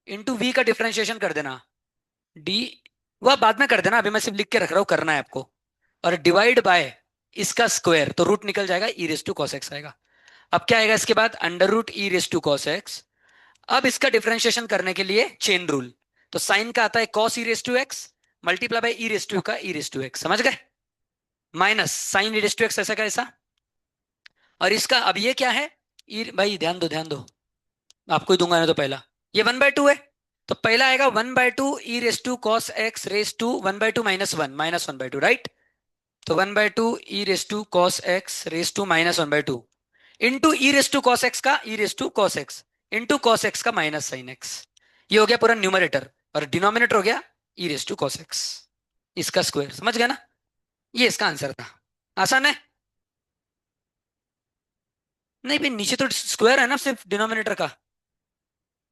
इंटू v का डिफरेंशिएशन कर देना, डी, वह बाद में कर देना, अभी मैं सिर्फ लिख के रख रहा हूं, करना है आपको। और डिवाइड बाय इसका स्क्वायर, तो रूट निकल जाएगा, e raise to cos x आएगा। अब क्या आएगा इसके बाद, under root e raise to cos x. अब इसका डिफरेंशिएशन करने के लिए चेन रूल, तो साइन का आता है cos e raise to x multiply by e raise to का ई रेस टू एक्स, समझ गए। Minus sine e raise to x ऐसा का ऐसा, और इसका अब ये क्या है, ई, भाई ध्यान दो ध्यान दो, आपको ही दूंगा ना, तो पहला ये 1/2 है, तो पहला आएगा 1/2 e raise to cos x raise to 1/2 -1 -1/2, right. तो 1/2 e raise to cos x raise to -1/2 into e raise to cos x का e raise to cos x into cos x का माइनस साइन एक्स। ये हो गया पूरा numerator, और denominator हो गया e raise to cos x, इसका स्क्वायर, समझ गया ना। ये इसका आंसर था। आसान है। नहीं भाई, नीचे तो स्क्वायर है ना सिर्फ डिनोमिनेटर का,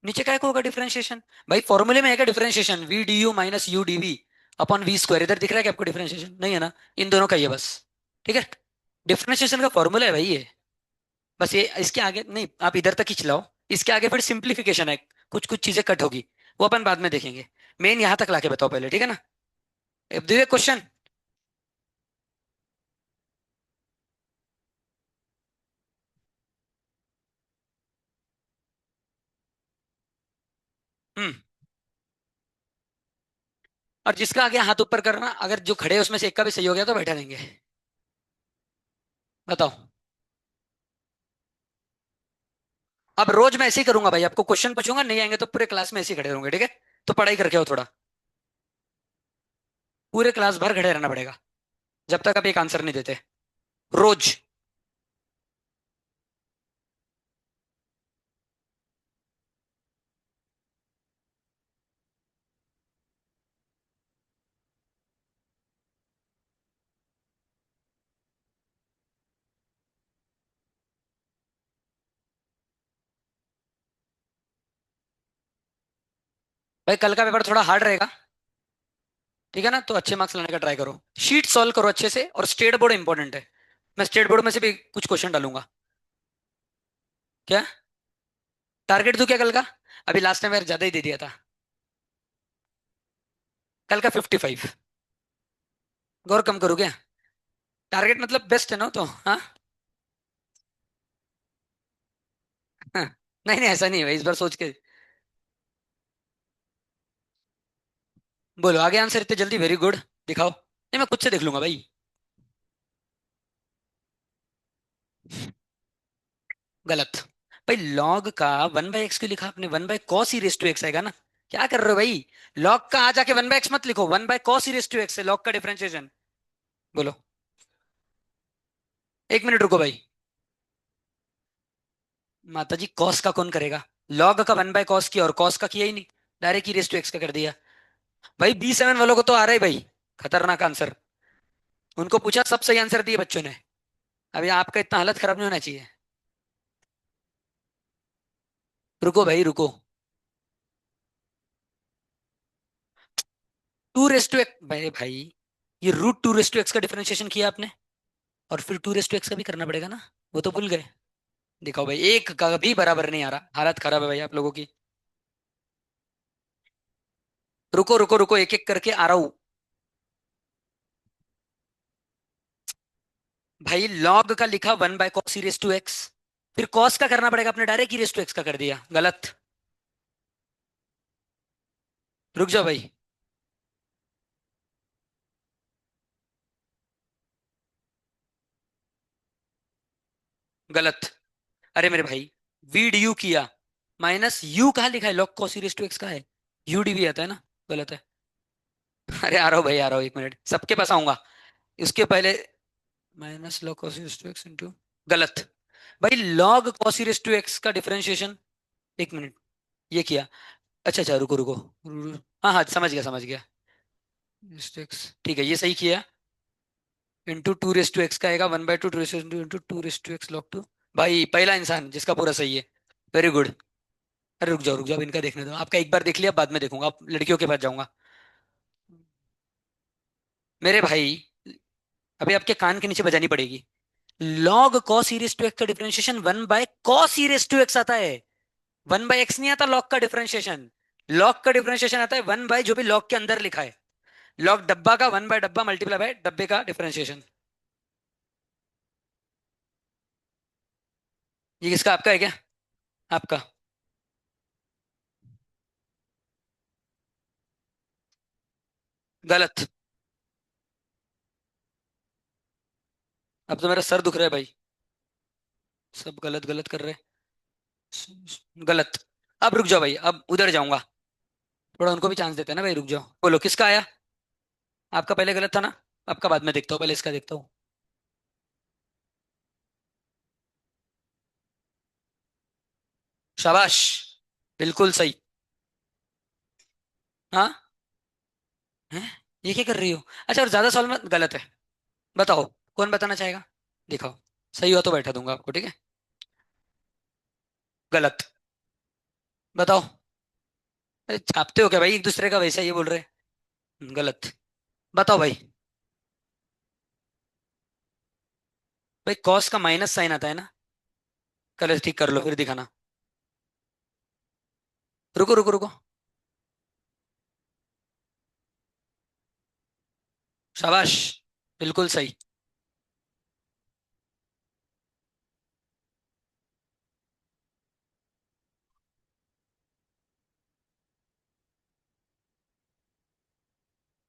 नीचे क्या होगा डिफरेंशिएशन। भाई फॉर्मूले में है क्या differentiation, v d u minus u d v upon v square, इधर दिख रहा है क्या आपको डिफरेंशिएशन, नहीं है ना। इन दोनों का ये बस, ठीक है। डिफरेंशिएशन का फॉर्मूला है भाई ये, बस ये, इसके आगे नहीं, आप इधर तक ही चलाओ, इसके आगे फिर सिंप्लीफिकेशन है, कुछ कुछ चीजें कट होगी, वो अपन बाद में देखेंगे। मेन यहां तक लाके बताओ पहले, ठीक है ना। अब देखिए क्वेश्चन। हम्म, और जिसका आगे हाथ ऊपर करना, अगर जो खड़े हैं उसमें से एक का भी सही हो गया तो बैठा देंगे। बताओ। अब रोज मैं ऐसे ही करूंगा भाई, आपको क्वेश्चन पूछूंगा, नहीं आएंगे तो पूरे क्लास में ऐसे ही खड़े रहूंगे, ठीक है। तो पढ़ाई करके आओ थोड़ा, पूरे क्लास भर खड़े रहना पड़ेगा जब तक आप एक आंसर नहीं देते, रोज। भाई कल का पेपर थोड़ा हार्ड रहेगा, ठीक है ना, तो अच्छे मार्क्स लाने का ट्राई करो, शीट सॉल्व करो अच्छे से, और स्टेट बोर्ड इंपॉर्टेंट है। मैं स्टेट बोर्ड में से भी कुछ क्वेश्चन डालूंगा। क्या टारगेट दूं क्या कल का, अभी लास्ट टाइम यार ज्यादा ही दे दिया था। कल का 55, गौर कम करूँ क्या। टारगेट मतलब बेस्ट है ना, तो हाँ। हाँ। नहीं नहीं ऐसा नहीं है भाई, इस बार सोच के बोलो, आगे आंसर इतने जल्दी, वेरी गुड, दिखाओ, नहीं मैं खुद से देख लूंगा भाई। गलत। भाई लॉग का 1/x क्यों लिखा आपने, 1/cos e raise to x आएगा ना। क्या कर रहे हो भाई, लॉग का आ जाके 1/x मत लिखो, 1/cos e raise to x है लॉग का डिफरेंशिएशन। बोलो। 1 मिनट रुको भाई, माता जी कॉस का कौन करेगा, लॉग का 1/cos किया और कॉस का किया ही नहीं, direct e raise to x का कर दिया। भाई B7 वालों को तो आ रहा है भाई, खतरनाक आंसर। उनको पूछा, सब सही आंसर दिए बच्चों ने। अभी आपका इतना हालत खराब नहीं होना चाहिए। रुको भाई रुको। टू रेस टू एक्स भाई भाई, ये root two raise to x का डिफरेंशिएशन किया आपने, और फिर टू रेस टू एक्स का भी करना पड़ेगा ना, वो तो भूल गए। दिखाओ भाई, एक का भी बराबर नहीं आ रहा, हालत खराब है भाई आप लोगों की। रुको रुको रुको, एक एक करके आ रहा हूं। भाई लॉग का लिखा 1/cos e raise to x, फिर कॉस का करना पड़ेगा, आपने direct e raise to x का कर दिया, गलत। रुक जाओ भाई। गलत। अरे मेरे भाई, वी डी यू किया, माइनस यू कहाँ लिखा है, log cos e raise to x का है, यू डी भी आता है ना। गलत है। अरे आ रहा हूँ भाई, आ रहा हूँ, एक मिनट, सबके पास आऊंगा। उसके पहले minus log cos e raise to x into, गलत। भाई log cos e raise to x का डिफरेंशिएशन, एक मिनट, ये किया। अच्छा अच्छा, रुको रुको। हाँ हाँ, समझ गया समझ गया। एक्स ठीक है, ये सही किया। Into two raise to x का आएगा 1/2 two raise into two raise to x log two. भाई पहला इंसान जिसका पूरा सही है। Very good. अरे रुक जाओ, अब इनका देखने दो, आपका एक बार देख लिया, बाद में देखूंगा, अब लड़कियों के पास जाऊंगा। मेरे भाई, अभी आपके कान के नीचे बजानी पड़ेगी। Log cos e raise to x का differentiation 1/cos e raise to x आता है। 1/x नहीं आता लॉग का डिफरेंशिएशन। लॉग का डिफरेंशिएशन आता है 1 बाय जो भी लॉग के अंदर लिखा है। लॉग डब्बा का 1/डब्बा मल्टीप्लाई बाय डब्बे का डिफरेंशिएशन। ये किसका, आपका है क्या? आपका। गलत। अब तो मेरा सर दुख रहा है भाई, सब गलत गलत कर रहे हैं। गलत। अब रुक जाओ भाई, अब उधर जाऊंगा, थोड़ा उनको भी चांस देते हैं ना भाई, रुक जाओ, बोलो किसका आया। आपका पहले गलत था ना, आपका बाद में देखता हूँ, पहले इसका देखता हूँ। शाबाश, बिल्कुल सही। हाँ। हैं? ये क्या कर रही हो? अच्छा, और ज्यादा सवाल में गलत है। बताओ, कौन बताना चाहेगा? दिखाओ। सही हुआ तो बैठा दूंगा आपको, ठीक है। गलत। बताओ। अरे छापते हो क्या भाई एक दूसरे का, वैसा ये बोल रहे हैं। गलत। बताओ भाई। भाई कॉस का माइनस साइन आता है ना। कलर ठीक कर लो फिर दिखाना। रुको रुको रुको। शाबाश, बिल्कुल सही।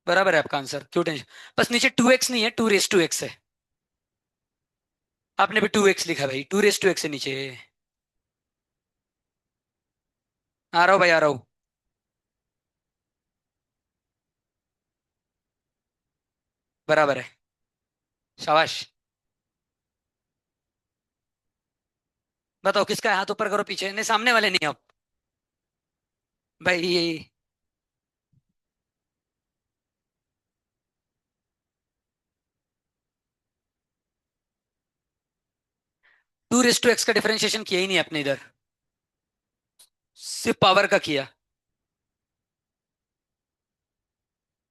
बराबर है आपका आंसर, क्यों टेंशन। बस नीचे 2x नहीं है, 2 रेस टू एक्स है। आपने भी 2x लिखा भाई, 2 रेस टू एक्स है नीचे। आ रहा हूँ भाई, आ रहा हूँ। बराबर है। शाबाश। बताओ किसका है, हाथ ऊपर करो, पीछे नहीं, सामने वाले नहीं अब। भाई ये 2 रेस टू एक्स का डिफरेंशिएशन किया ही नहीं आपने इधर, सिर्फ पावर का किया।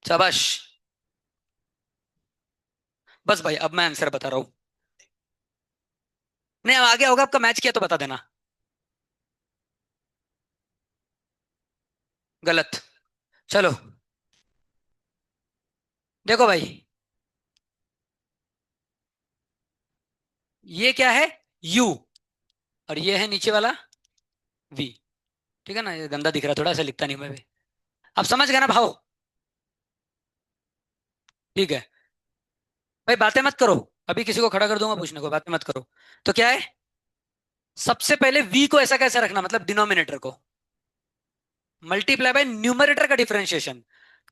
शाबाश। बस भाई, अब मैं आंसर बता रहा हूँ। नहीं, अब आगे होगा, आपका मैच किया तो बता देना। गलत। चलो, देखो भाई, ये क्या है, यू, और ये है नीचे वाला वी। ठीक है ना, ये गंदा दिख रहा है थोड़ा, ऐसा लिखता नहीं मैं भी। अब समझ गया ना भाव। ठीक है। भाई बातें मत करो, अभी किसी को खड़ा कर दूंगा पूछने को, बातें मत करो। तो क्या है, सबसे पहले वी को ऐसा कैसे रखना, मतलब डिनोमिनेटर को मल्टीप्लाई बाय न्यूमरेटर का डिफरेंशिएशन,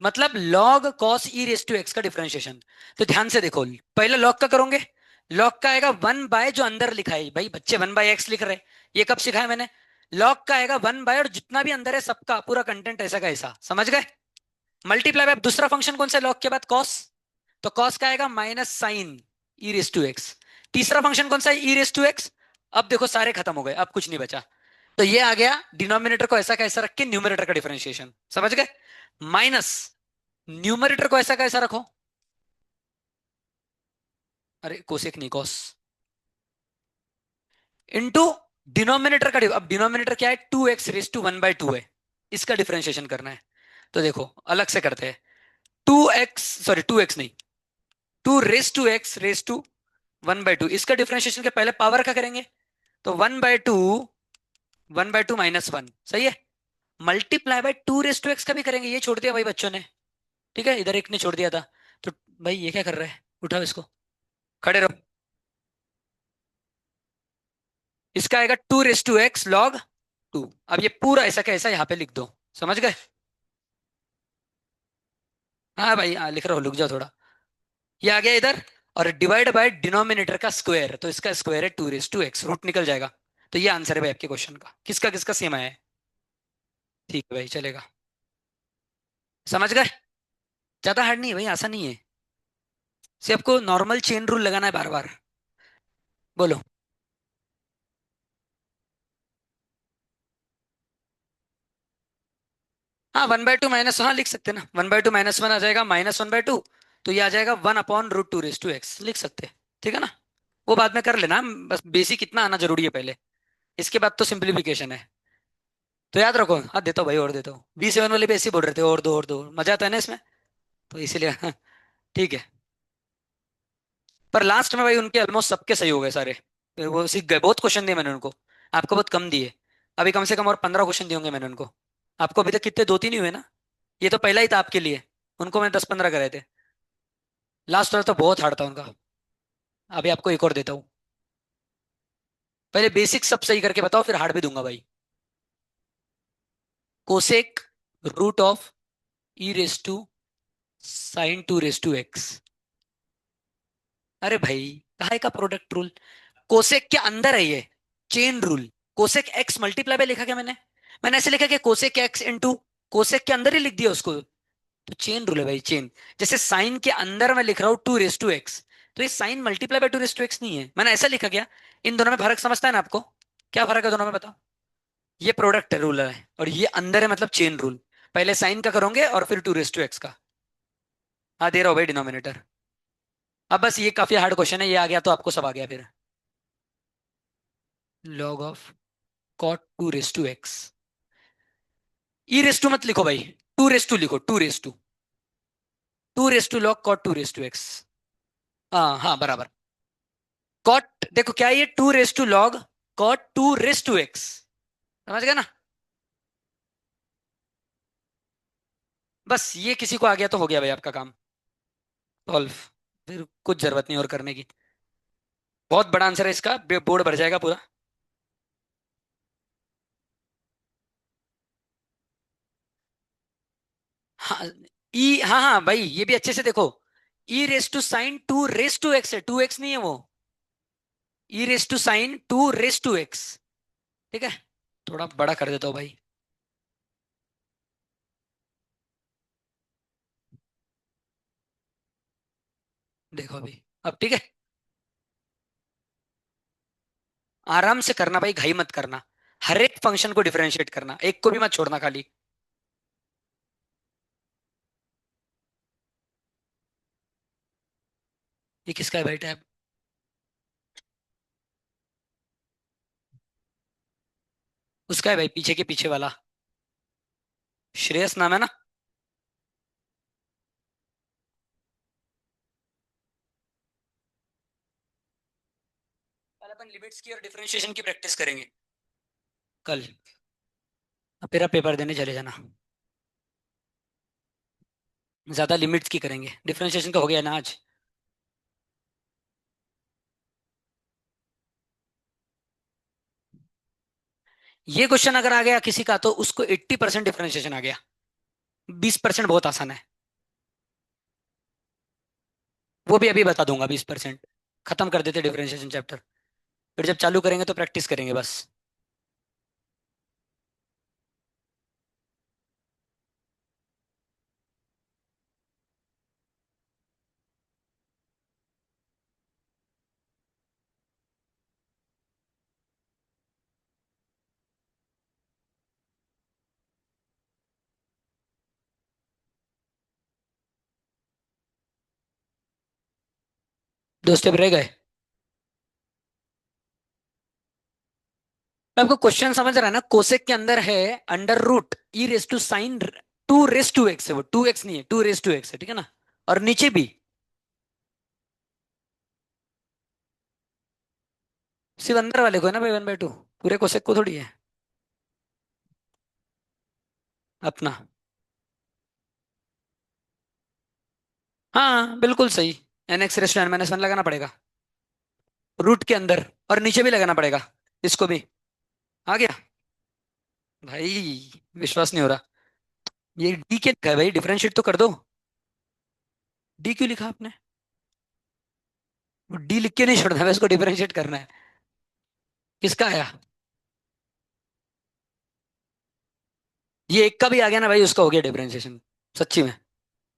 मतलब log cos e raise to x का डिफरेंशिएशन। तो ध्यान से देखो, पहले लॉग का करोगे, लॉग का आएगा 1 बाय जो अंदर लिखा है, भाई बच्चे 1/x लिख रहे हैं, ये कब सिखाया मैंने। लॉग का आएगा 1 बाय, और जितना भी अंदर है सबका पूरा कंटेंट ऐसा का ऐसा, समझ गए। मल्टीप्लाई बाय दूसरा फंक्शन कौन सा है लॉग के बाद, कॉस। तो कॉस का आएगा minus sine e raise to x. तीसरा फंक्शन कौन सा है, ई रेस टू एक्स। अब देखो सारे खत्म हो गए, अब कुछ नहीं बचा। तो ये आ गया डिनोमिनेटर को ऐसा कैसा रख के न्यूमरेटर का डिफरेंशिएशन, समझ गए। माइनस न्यूमरेटर को ऐसा कैसा रखो, अरे कोसेक नहीं कॉस, इनटू डिनोमिनेटर का अब डिनोमिनेटर क्या है, 2x रेस टू 1/2 है, इसका डिफरेंशिएशन करना है। तो देखो अलग से करते हैं। 2x, सॉरी 2x नहीं, 2 raise to x raise to 1/2, इसका डिफरेंशिएशन के पहले पावर का करेंगे। तो 1/2, 1/2 -1 सही है। Multiply by 2 raise to x का भी करेंगे, ये छोड़ दिया भाई बच्चों ने, ठीक है, इधर एक ने छोड़ दिया था। तो भाई ये क्या कर रहा है, उठाओ इसको, खड़े रहो। इसका आएगा 2 रेस टू x log 2। अब ये पूरा ऐसा का ऐसा यहाँ पे लिख दो, समझ गए। हाँ भाई हाँ लिख रहा हूँ, रुक जाओ थोड़ा। ये आ गया इधर, और डिवाइड बाय डिनोमिनेटर का स्क्वायर, तो इसका स्क्वायर है 2 रेस टू एक्स, रूट निकल जाएगा। तो ये आंसर है भाई आपके क्वेश्चन का, किसका किसका सेम आया है। ठीक है भाई चलेगा, समझ गए। ज्यादा हार्ड नहीं है भाई, आसान नहीं है। से आपको नॉर्मल चेन रूल लगाना है बार बार। बोलो। हाँ 1/2 - हाँ लिख सकते हैं ना, 1/2 - 1 आ जाएगा -1/2। तो ये आ जाएगा 1/√2 रेस टू एक्स, लिख सकते हैं। ठीक है ना, वो बाद में कर लेना, बस बेसिक इतना आना जरूरी है पहले, इसके बाद तो सिंप्लीफिकेशन है। तो याद रखो, हाँ देता हूँ भाई और देता हूँ, B7 वाले भी ऐसे ही बोल रहे थे, और दो मजा आता है ना इसमें, तो इसीलिए ठीक है। पर लास्ट में भाई उनके ऑलमोस्ट सबके सही हो गए सारे, फिर वो सीख गए, बहुत क्वेश्चन दिए मैंने उनको, आपको बहुत कम दिए। अभी कम से कम और 15 क्वेश्चन दिए होंगे मैंने उनको। आपको अभी तक कितने, 2-3 ही हुए ना, ये तो पहला ही था आपके लिए, उनको मैंने 10-15 कराए थे। लास्ट वाला तो बहुत हार्ड था उनका। अभी आपको एक और देता हूँ, पहले बेसिक सब सही करके बताओ, फिर हार्ड भी दूंगा भाई। Cosec root of E⁻sin 2 x। अरे भाई काहे का प्रोडक्ट रूल, कोसेक के अंदर है ये, chain rule. Cosec x multiply पे लिखा क्या मैंने, मैंने ऐसे लिखा कि कोसेक एक्स इंटू, कोसेक के अंदर ही लिख दिया उसको। तो चेन रूल है भाई, चेन। जैसे साइन के अंदर मैं लिख रहा हूँ 2 रेस टू एक्स, तो ये sine multiply by 2 raise to x नहीं है, मैंने ऐसा लिखा गया। इन दोनों में फर्क समझता है ना आपको, क्या फर्क है दोनों में बताओ। ये प्रोडक्ट रूल है और ये अंदर है, मतलब चेन रूल। पहले साइन का करोगे और फिर 2 रेस टू एक्स का। हाँ दे रहा हूँ भाई डिनोमिनेटर। अब बस ये काफी हार्ड क्वेश्चन है, ये आ गया तो आपको सब आ गया फिर। Log of cot 2 raise to x, E⁻² मत लिखो भाई, 2 रेस टू लिखो, 2 raise to log cot 2 raise to x. हाँ हाँ बराबर। कॉट देखो क्या है ये, 2 raise to log cot 2 raise to x, समझ गए ना। बस ये किसी को आ गया तो हो गया भाई आपका काम सॉल्व, फिर कुछ जरूरत नहीं और करने की। बहुत बड़ा आंसर है इसका, बोर्ड भर जाएगा पूरा। हाँ हाँ हाँ भाई ये भी अच्छे से देखो, E⁻sin 2 रेस टू एक्स है, 2x नहीं है वो, E⁻sin 2 रेस टू एक्स। ठीक है, थोड़ा बड़ा कर देता हूँ भाई। देखो अभी, अब ठीक है, आराम से करना भाई, घाई मत करना। हर एक फंक्शन को डिफरेंशिएट करना, एक को भी मत छोड़ना खाली। ये किसका है भाई टैब, उसका है भाई, पीछे के पीछे वाला, श्रेयस नाम है ना। कल अपन लिमिट्स की और डिफरेंशिएशन की प्रैक्टिस करेंगे कल। अब फिर आप पेपर देने चले जाना, ज्यादा लिमिट्स की करेंगे, डिफरेंशिएशन का हो गया ना आज। ये क्वेश्चन अगर आ गया किसी का तो उसको 80% डिफरेंशिएशन आ गया, 20% बहुत आसान है। वो भी अभी बता दूंगा, 20% खत्म कर देते डिफरेंशिएशन चैप्टर, फिर जब चालू करेंगे तो प्रैक्टिस करेंगे बस। दो स्टेप रह गए। तो आपको क्वेश्चन समझ रहा है ना, कोसेक के अंदर है under root e raise to sine, two raise to x है वो, टू एक्स नहीं है, टू रेस टू एक्स है, ठीक है ना। और नीचे भी सिर्फ अंदर वाले को है ना भाई, 1/2, पूरे कोसेक को थोड़ी है अपना। हाँ बिल्कुल सही। N x raise to n minus one लगाना पड़ेगा रूट के अंदर, और नीचे भी लगाना पड़ेगा इसको भी। आ गया भाई, विश्वास नहीं हो रहा। ये डी क्या लिखा है भाई, डिफरेंशिएट तो कर दो। डी क्यों लिखा आपने? डी लिख के नहीं छोड़ना है, इसको डिफरेंशिएट करना है। किसका आया? ये एक का भी आ गया ना भाई, उसका हो गया डिफरेंशिएशन, सच्ची में।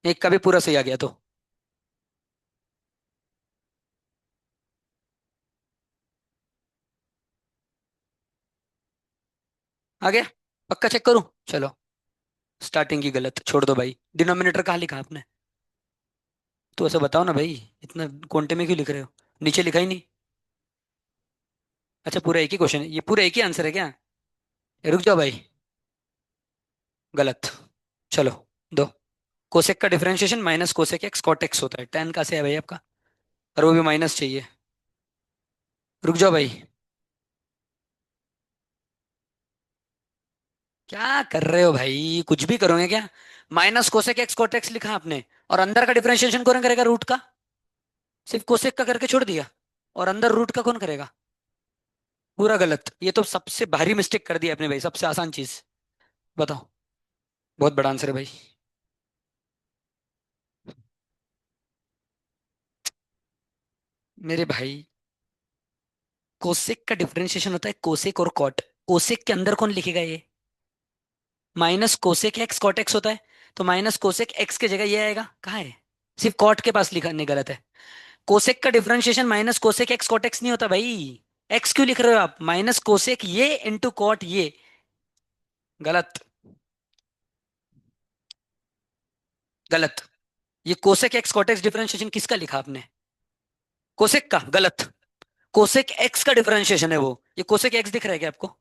एक का भी पूरा सही आ गया तो। आ गया? पक्का चेक करूं? चलो। स्टार्टिंग की गलत छोड़ दो भाई, डिनोमिनेटर कहाँ लिखा आपने? तो ऐसा बताओ ना भाई, इतना क्वांटे में क्यों लिख रहे हो? नीचे लिखा ही नहीं। अच्छा पूरा एक ही क्वेश्चन है ये, पूरा एक ही आंसर है क्या? रुक जाओ भाई, गलत। चलो, दो। कोसेक का differentiation minus cosec x cot x होता है, टेन का से है भाई आपका, और वो भी माइनस चाहिए। रुक जाओ भाई। क्या कर रहे हो भाई, कुछ भी करोगे क्या? Minus cosec x cot x लिखा आपने, और अंदर का डिफरेंशिएशन कौन करेगा रूट का? सिर्फ कोसेक का करके छोड़ दिया, और अंदर रूट का कौन करेगा? पूरा गलत, ये तो सबसे भारी मिस्टेक कर दी आपने भाई, सबसे आसान चीज। बताओ। बहुत बड़ा आंसर है भाई। मेरे भाई, कोसेक का डिफरेंशिएशन होता है कोसेक और कॉट। कोसेक के अंदर कौन लिखेगा ये? Minus cosec x cot x होता है, तो माइनस कोसेक एक्स की जगह ये आएगा, कहाँ है? सिर्फ कॉट के पास लिखा नहीं, गलत है। कोसेक का differentiation minus cosec x cot x नहीं होता भाई। एक्स क्यों लिख रहे हो आप? माइनस कोसेक ये इंटू कॉट ये। गलत। गलत। ये cosec x cot x differentiation किसका लिखा आपने? कोसेक का, गलत। कोसेक एक्स का डिफरेंशिएशन है वो, ये कोसेक एक्स दिख रहा है क्या आपको?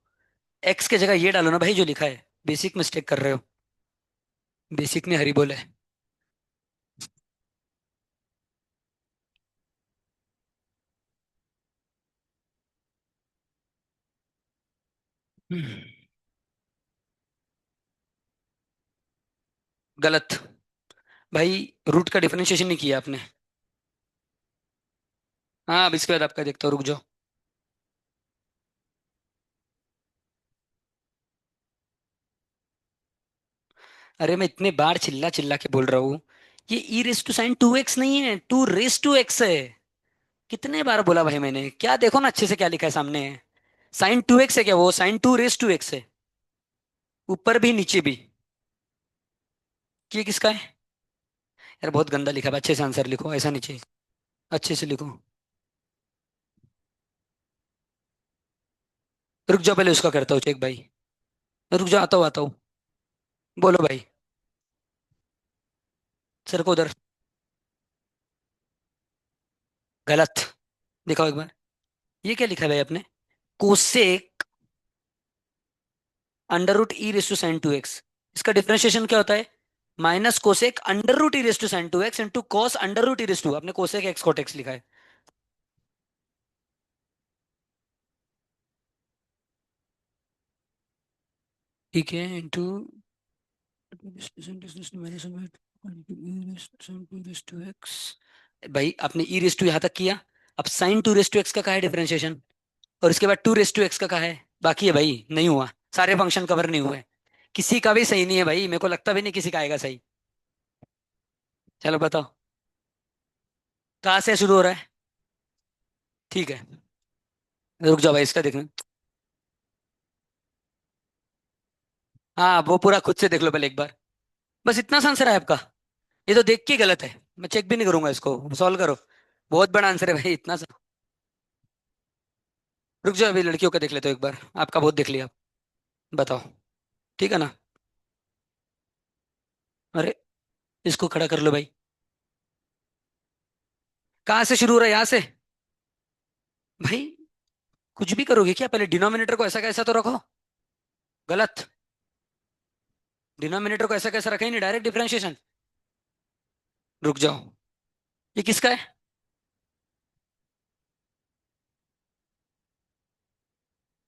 एक्स की जगह ये डालो ना भाई जो लिखा है। बेसिक मिस्टेक कर रहे हो। बेसिक में हरी बोल है। हम्म, गलत। भाई, रूट का डिफरेंशिएशन नहीं किया आपने। हाँ, अब इसके बाद आपका देखता हूँ, रुक जाओ। अरे मैं इतने बार चिल्ला चिल्ला के बोल रहा हूँ, ये e raise to sine two x नहीं है, टू रेस टू एक्स है। कितने बार बोला भाई मैंने, क्या देखो ना अच्छे से क्या लिखा है सामने। साइन टू एक्स है क्या वो? Sine two raise to x है, ऊपर भी नीचे भी। ये किसका है? यार बहुत गंदा लिखा है, अच्छे से आंसर लिखो, ऐसा नीचे अच्छे से लिखो। रुक जाओ, पहले उसका करता हूँ चेक भाई। रुक जाओ, आता हूँ आता हूँ। बोलो भाई। सर को उधर। गलत। दिखाओ एक बार। ये क्या लिखा है भाई आपने? Cosec under root e raise to sine two x, इसका डिफरेंशिएशन क्या होता है? Minus cosec under root e raise to sine two x into cos under root e raise to, आपने कोसेक एक्स कोट एक्स लिखा है। ठीक है, into भाई आपने ई रेस टू यहां तक किया। अब sine two raise to x का कहा है डिफरेंशिएशन? और इसके बाद टू रेस टू एक्स का कहा है? बाकी है भाई, नहीं हुआ। सारे फंक्शन कवर नहीं हुए। किसी का भी सही नहीं है भाई, मेरे को लगता भी नहीं किसी का आएगा सही। चलो बताओ। कहाँ से शुरू हो रहा है? ठीक है, रुक जाओ भाई, इसका देखना। हाँ वो पूरा खुद से देख लो पहले एक बार। बस इतना सा आंसर है आपका? ये तो देख के ही गलत है, मैं चेक भी नहीं करूंगा इसको, सॉल्व करो। बहुत बड़ा आंसर है भाई, इतना सा। रुक जाओ, अभी लड़कियों का देख लेते हो एक बार, आपका बहुत देख लिया। बताओ। ठीक है ना? अरे, इसको खड़ा कर लो भाई। कहाँ से शुरू हो रहा है, यहाँ से? भाई कुछ भी करोगे क्या? पहले डिनोमिनेटर को ऐसा कैसा तो रखो। गलत। डिनोमिनेटर को ऐसा कैसा रखा ही नहीं, डायरेक्ट डिफरेंशिएशन। रुक जाओ, ये किसका है?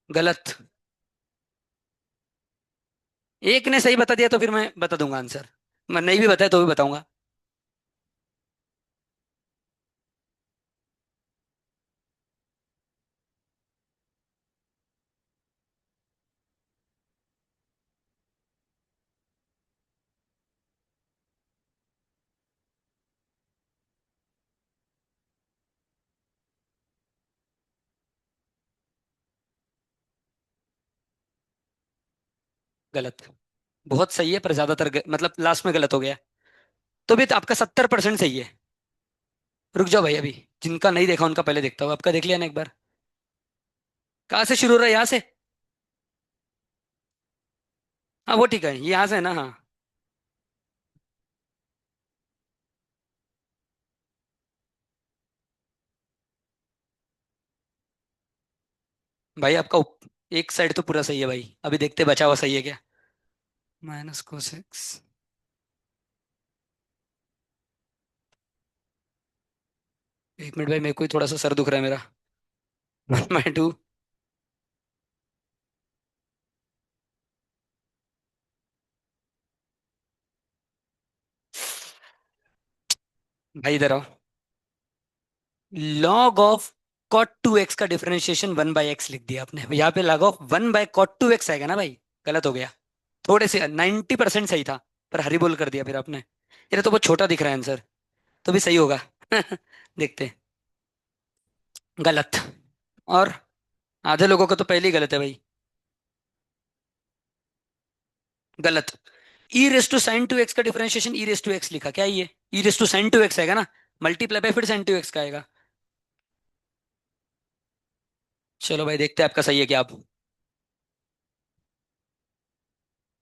गलत। एक ने सही बता दिया तो फिर मैं बता दूंगा आंसर। मैं नहीं भी बताया तो भी बताऊंगा। गलत। बहुत सही है पर ज्यादातर मतलब लास्ट में गलत हो गया। तो भी तो आपका 70% सही है। रुक जाओ भाई, अभी जिनका नहीं देखा उनका पहले देखता हूँ। आपका देख लिया ना एक बार? कहाँ से शुरू हो रहा है, यहाँ से? हाँ वो ठीक है, ये यहाँ से है ना, हाँ। भाई आपका एक साइड तो पूरा सही है भाई, अभी देखते बचा हुआ सही है क्या। -cos x। एक मिनट भाई, मेरे को ही थोड़ा सा सर दुख रहा है मेरा। 1/2। भाई इधर आओ। Log of cot two x का डिफरेंशिएशन 1/x लिख दिया आपने, यहाँ पे लॉग ऑफ 1/cot 2x आएगा ना भाई। गलत हो गया। थोड़े से 90% सही था, पर हरी बोल कर दिया फिर आपने। ये तो बहुत छोटा दिख रहा है आंसर। तो भी सही होगा। देखते हैं। गलत। और आधे लोगों का तो पहले ही गलत है भाई। गलत। E raise to sine two x का differentiation e raise to x लिखा, क्या ये? E raise to sine two x आएगा ना, मल्टीप्लाई पे फिर साइन टू एक्स का आएगा। चलो भाई देखते हैं आपका सही है क्या आप।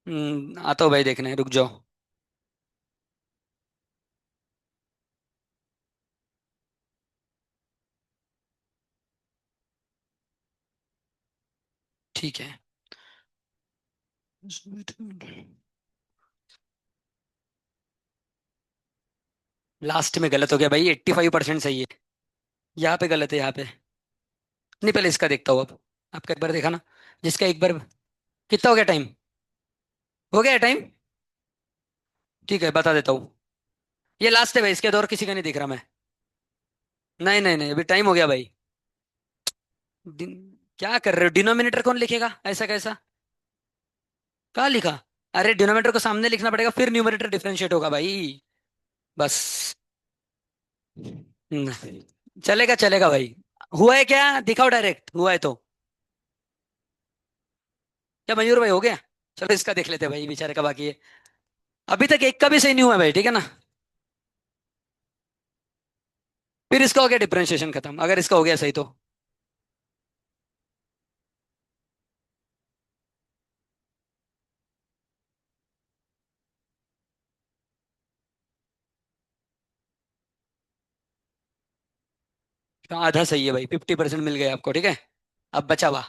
आता हो भाई देखने, रुक जाओ। ठीक है। लास्ट में गलत हो गया भाई, 85% सही है। यहाँ पे गलत है, यहाँ पे। नहीं, पहले इसका देखता हूँ अब। आपका एक बार देखा ना, जिसका एक बार। कितना हो गया टाइम? हो गया टाइम। ठीक है, बता देता हूँ। ये लास्ट है भाई, इसके बाद और किसी का नहीं दिख रहा मैं। नहीं नहीं नहीं, अभी टाइम हो गया भाई। दिन, क्या कर रहे हो? डिनोमिनेटर कौन लिखेगा ऐसा कैसा? कहाँ लिखा? अरे डिनोमिनेटर को सामने लिखना पड़ेगा, फिर न्यूमरेटर डिफरेंशिएट होगा भाई। बस। चलेगा चलेगा भाई। हुआ है क्या, दिखाओ डायरेक्ट, हुआ है तो। क्या मयूर भाई हो गया? चलो इसका देख लेते हैं भाई, बेचारे का बाकी है। अभी तक एक का भी सही नहीं हुआ है भाई, ठीक है ना? फिर इसका हो गया डिफरेंशिएशन खत्म, अगर इसका हो गया सही तो। तो आधा सही है भाई, 50% मिल गया आपको, ठीक है। अब बचा हुआ।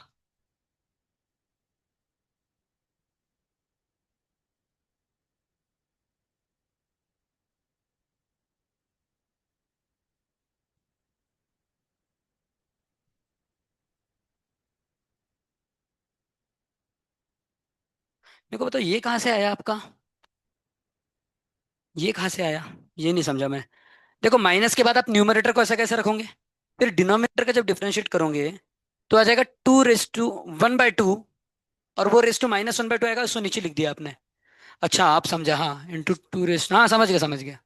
मेरे को बताओ, ये कहाँ से आया आपका? ये कहाँ से आया? ये नहीं समझा मैं। देखो, माइनस के बाद आप न्यूमरेटर को ऐसा कैसे रखोगे? फिर डिनोमिनेटर का जब डिफरेंशिएट करोगे तो आ जाएगा 2 रेस टू 1/2। और वो रेस टू -1/2 आएगा, उसको नीचे लिख दिया आपने। अच्छा आप समझा, हाँ, इंटू 2 रेस, हाँ समझ गया समझ गया।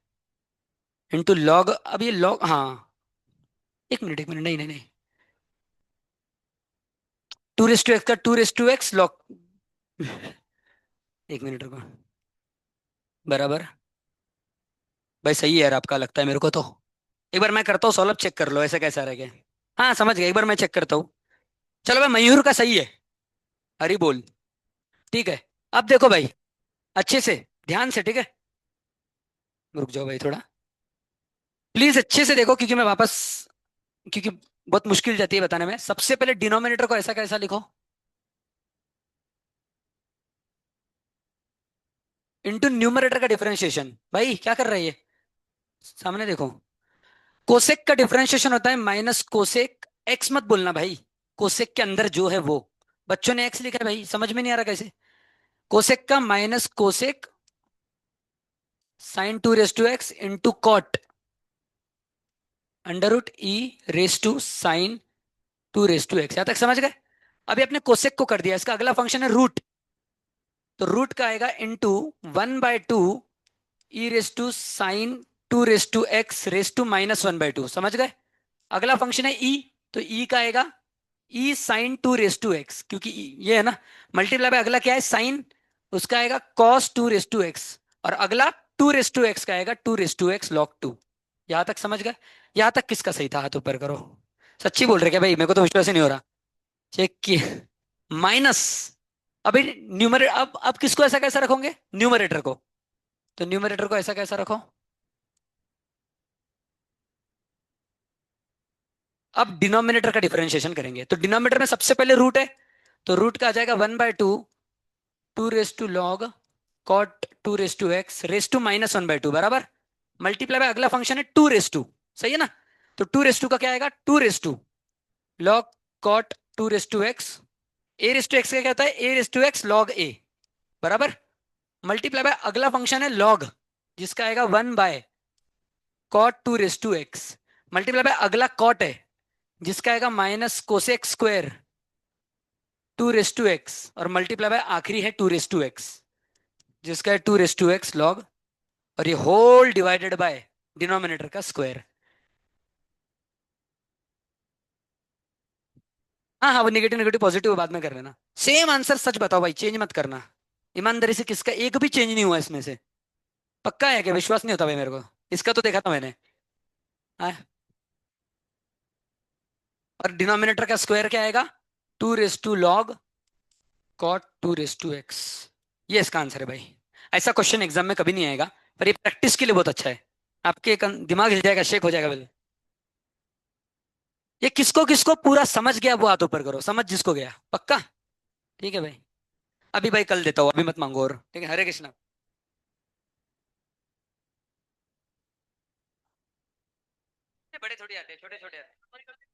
इंटू लॉग, अब ये लॉग, हाँ। एक मिनट, नहीं नहीं नहीं। 2 रेस टू एक्स का 2 रेस टू एक्स लॉग। एक मिनट रुको। बराबर। भाई सही है यार आपका, लगता है मेरे को तो। एक बार मैं करता हूँ सॉल्व, चेक कर लो ऐसा कैसा रह गया। हाँ समझ गया, एक बार मैं चेक करता हूँ। चलो भाई, मयूर का सही है। हरी बोल। ठीक है। अब देखो भाई, अच्छे से, ध्यान से, ठीक है। रुक जाओ भाई थोड़ा। प्लीज अच्छे से देखो, क्योंकि मैं वापस, क्योंकि बहुत मुश्किल जाती है बताने में। सबसे पहले डिनोमिनेटर को ऐसा कैसा लिखो, इनटू न्यूमरेटर का डिफरेंशिएशन। भाई क्या कर रही है, सामने देखो। कोसेक का डिफरेंशिएशन होता है माइनस कोसेक एक्स, मत बोलना भाई, कोसेक के अंदर जो है वो। बच्चों ने एक्स लिखा है भाई, समझ में नहीं आ रहा कैसे। कोसेक का minus cosec sine two raise to x into cot under root e raise to sine two raise to x. यहां तक समझ गए। अभी आपने कोसेक को कर दिया, इसका अगला फंक्शन है रूट, तो रूट का आएगा into 1/2 e raise to sine two raise to x raise to -1/2। समझ गए। अगला फंक्शन है ई, तो ई का आएगा e sine two raise to x, क्योंकि ये है ना मल्टीप्लाई बाय, अगला क्या है साइन, उसका आएगा cos two raise to x. और अगला टू रेस टू एक्स का आएगा two raise to x log two. यहां तक समझ गए। यहां तक किसका सही था, हाथ ऊपर करो। सच्ची बोल रहे क्या भाई, मेरे को तो विश्वास ही नहीं हो रहा। चेक किए। माइनस, अभी न्यूमरेटर, अब किसको ऐसा कैसा रखोगे, न्यूमरेटर को। तो न्यूमरेटर को ऐसा कैसा रखो। अब डिनोमिनेटर का डिफरेंशिएशन करेंगे, तो डिनोमिनेटर में सबसे पहले रूट है, तो रूट का आ जाएगा 1/2 two raise to log cot two raise to x raise to -1/2 बराबर। मल्टीप्लाई बाय अगला फंक्शन है टू रेस टू, सही है ना। तो टू रेस टू का क्या आएगा, two raise to log cot two raise to x. A raise to x का क्या होता है, a raise to x log a बराबर। मल्टीप्लाई बाय अगला फंक्शन है लॉग, जिसका आएगा 1 by cot two raise to x. Multiply by अगला कॉट है, जिसका आएगा minus cosec square two raise to x. और मल्टीप्लाई बाय आखिरी है टू रेस टू एक्स, जिसका है two raise to x log. और ये होल डिवाइडेड बाय डिनोमिनेटर का स्क्वायर। हाँ हाँ, वो नेगेटिव नेगेटिव पॉजिटिव बाद में कर लेना। सेम आंसर, सच बताओ भाई, चेंज मत करना। ईमानदारी से, किसका एक भी चेंज नहीं हुआ इसमें से। पक्का है क्या, विश्वास नहीं होता भाई मेरे को। इसका तो देखा था मैंने। हाँ। और डिनोमिनेटर का स्क्वायर क्या आएगा, two raise to log cot two raise to x. ये इसका आंसर है भाई। ऐसा क्वेश्चन एग्जाम में कभी नहीं आएगा, पर ये प्रैक्टिस के लिए बहुत अच्छा है। आपके दिमाग हिल जाएगा, शेक हो जाएगा बिल्कुल। ये किसको किसको पूरा समझ गया वो हाथ ऊपर करो, समझ जिसको गया पक्का। ठीक है भाई। अभी भाई कल देता हूँ, अभी मत मांगो। और ठीक है, हरे कृष्णा। बड़े थोड़ी आते हैं, छोटे छोटे आते हैं।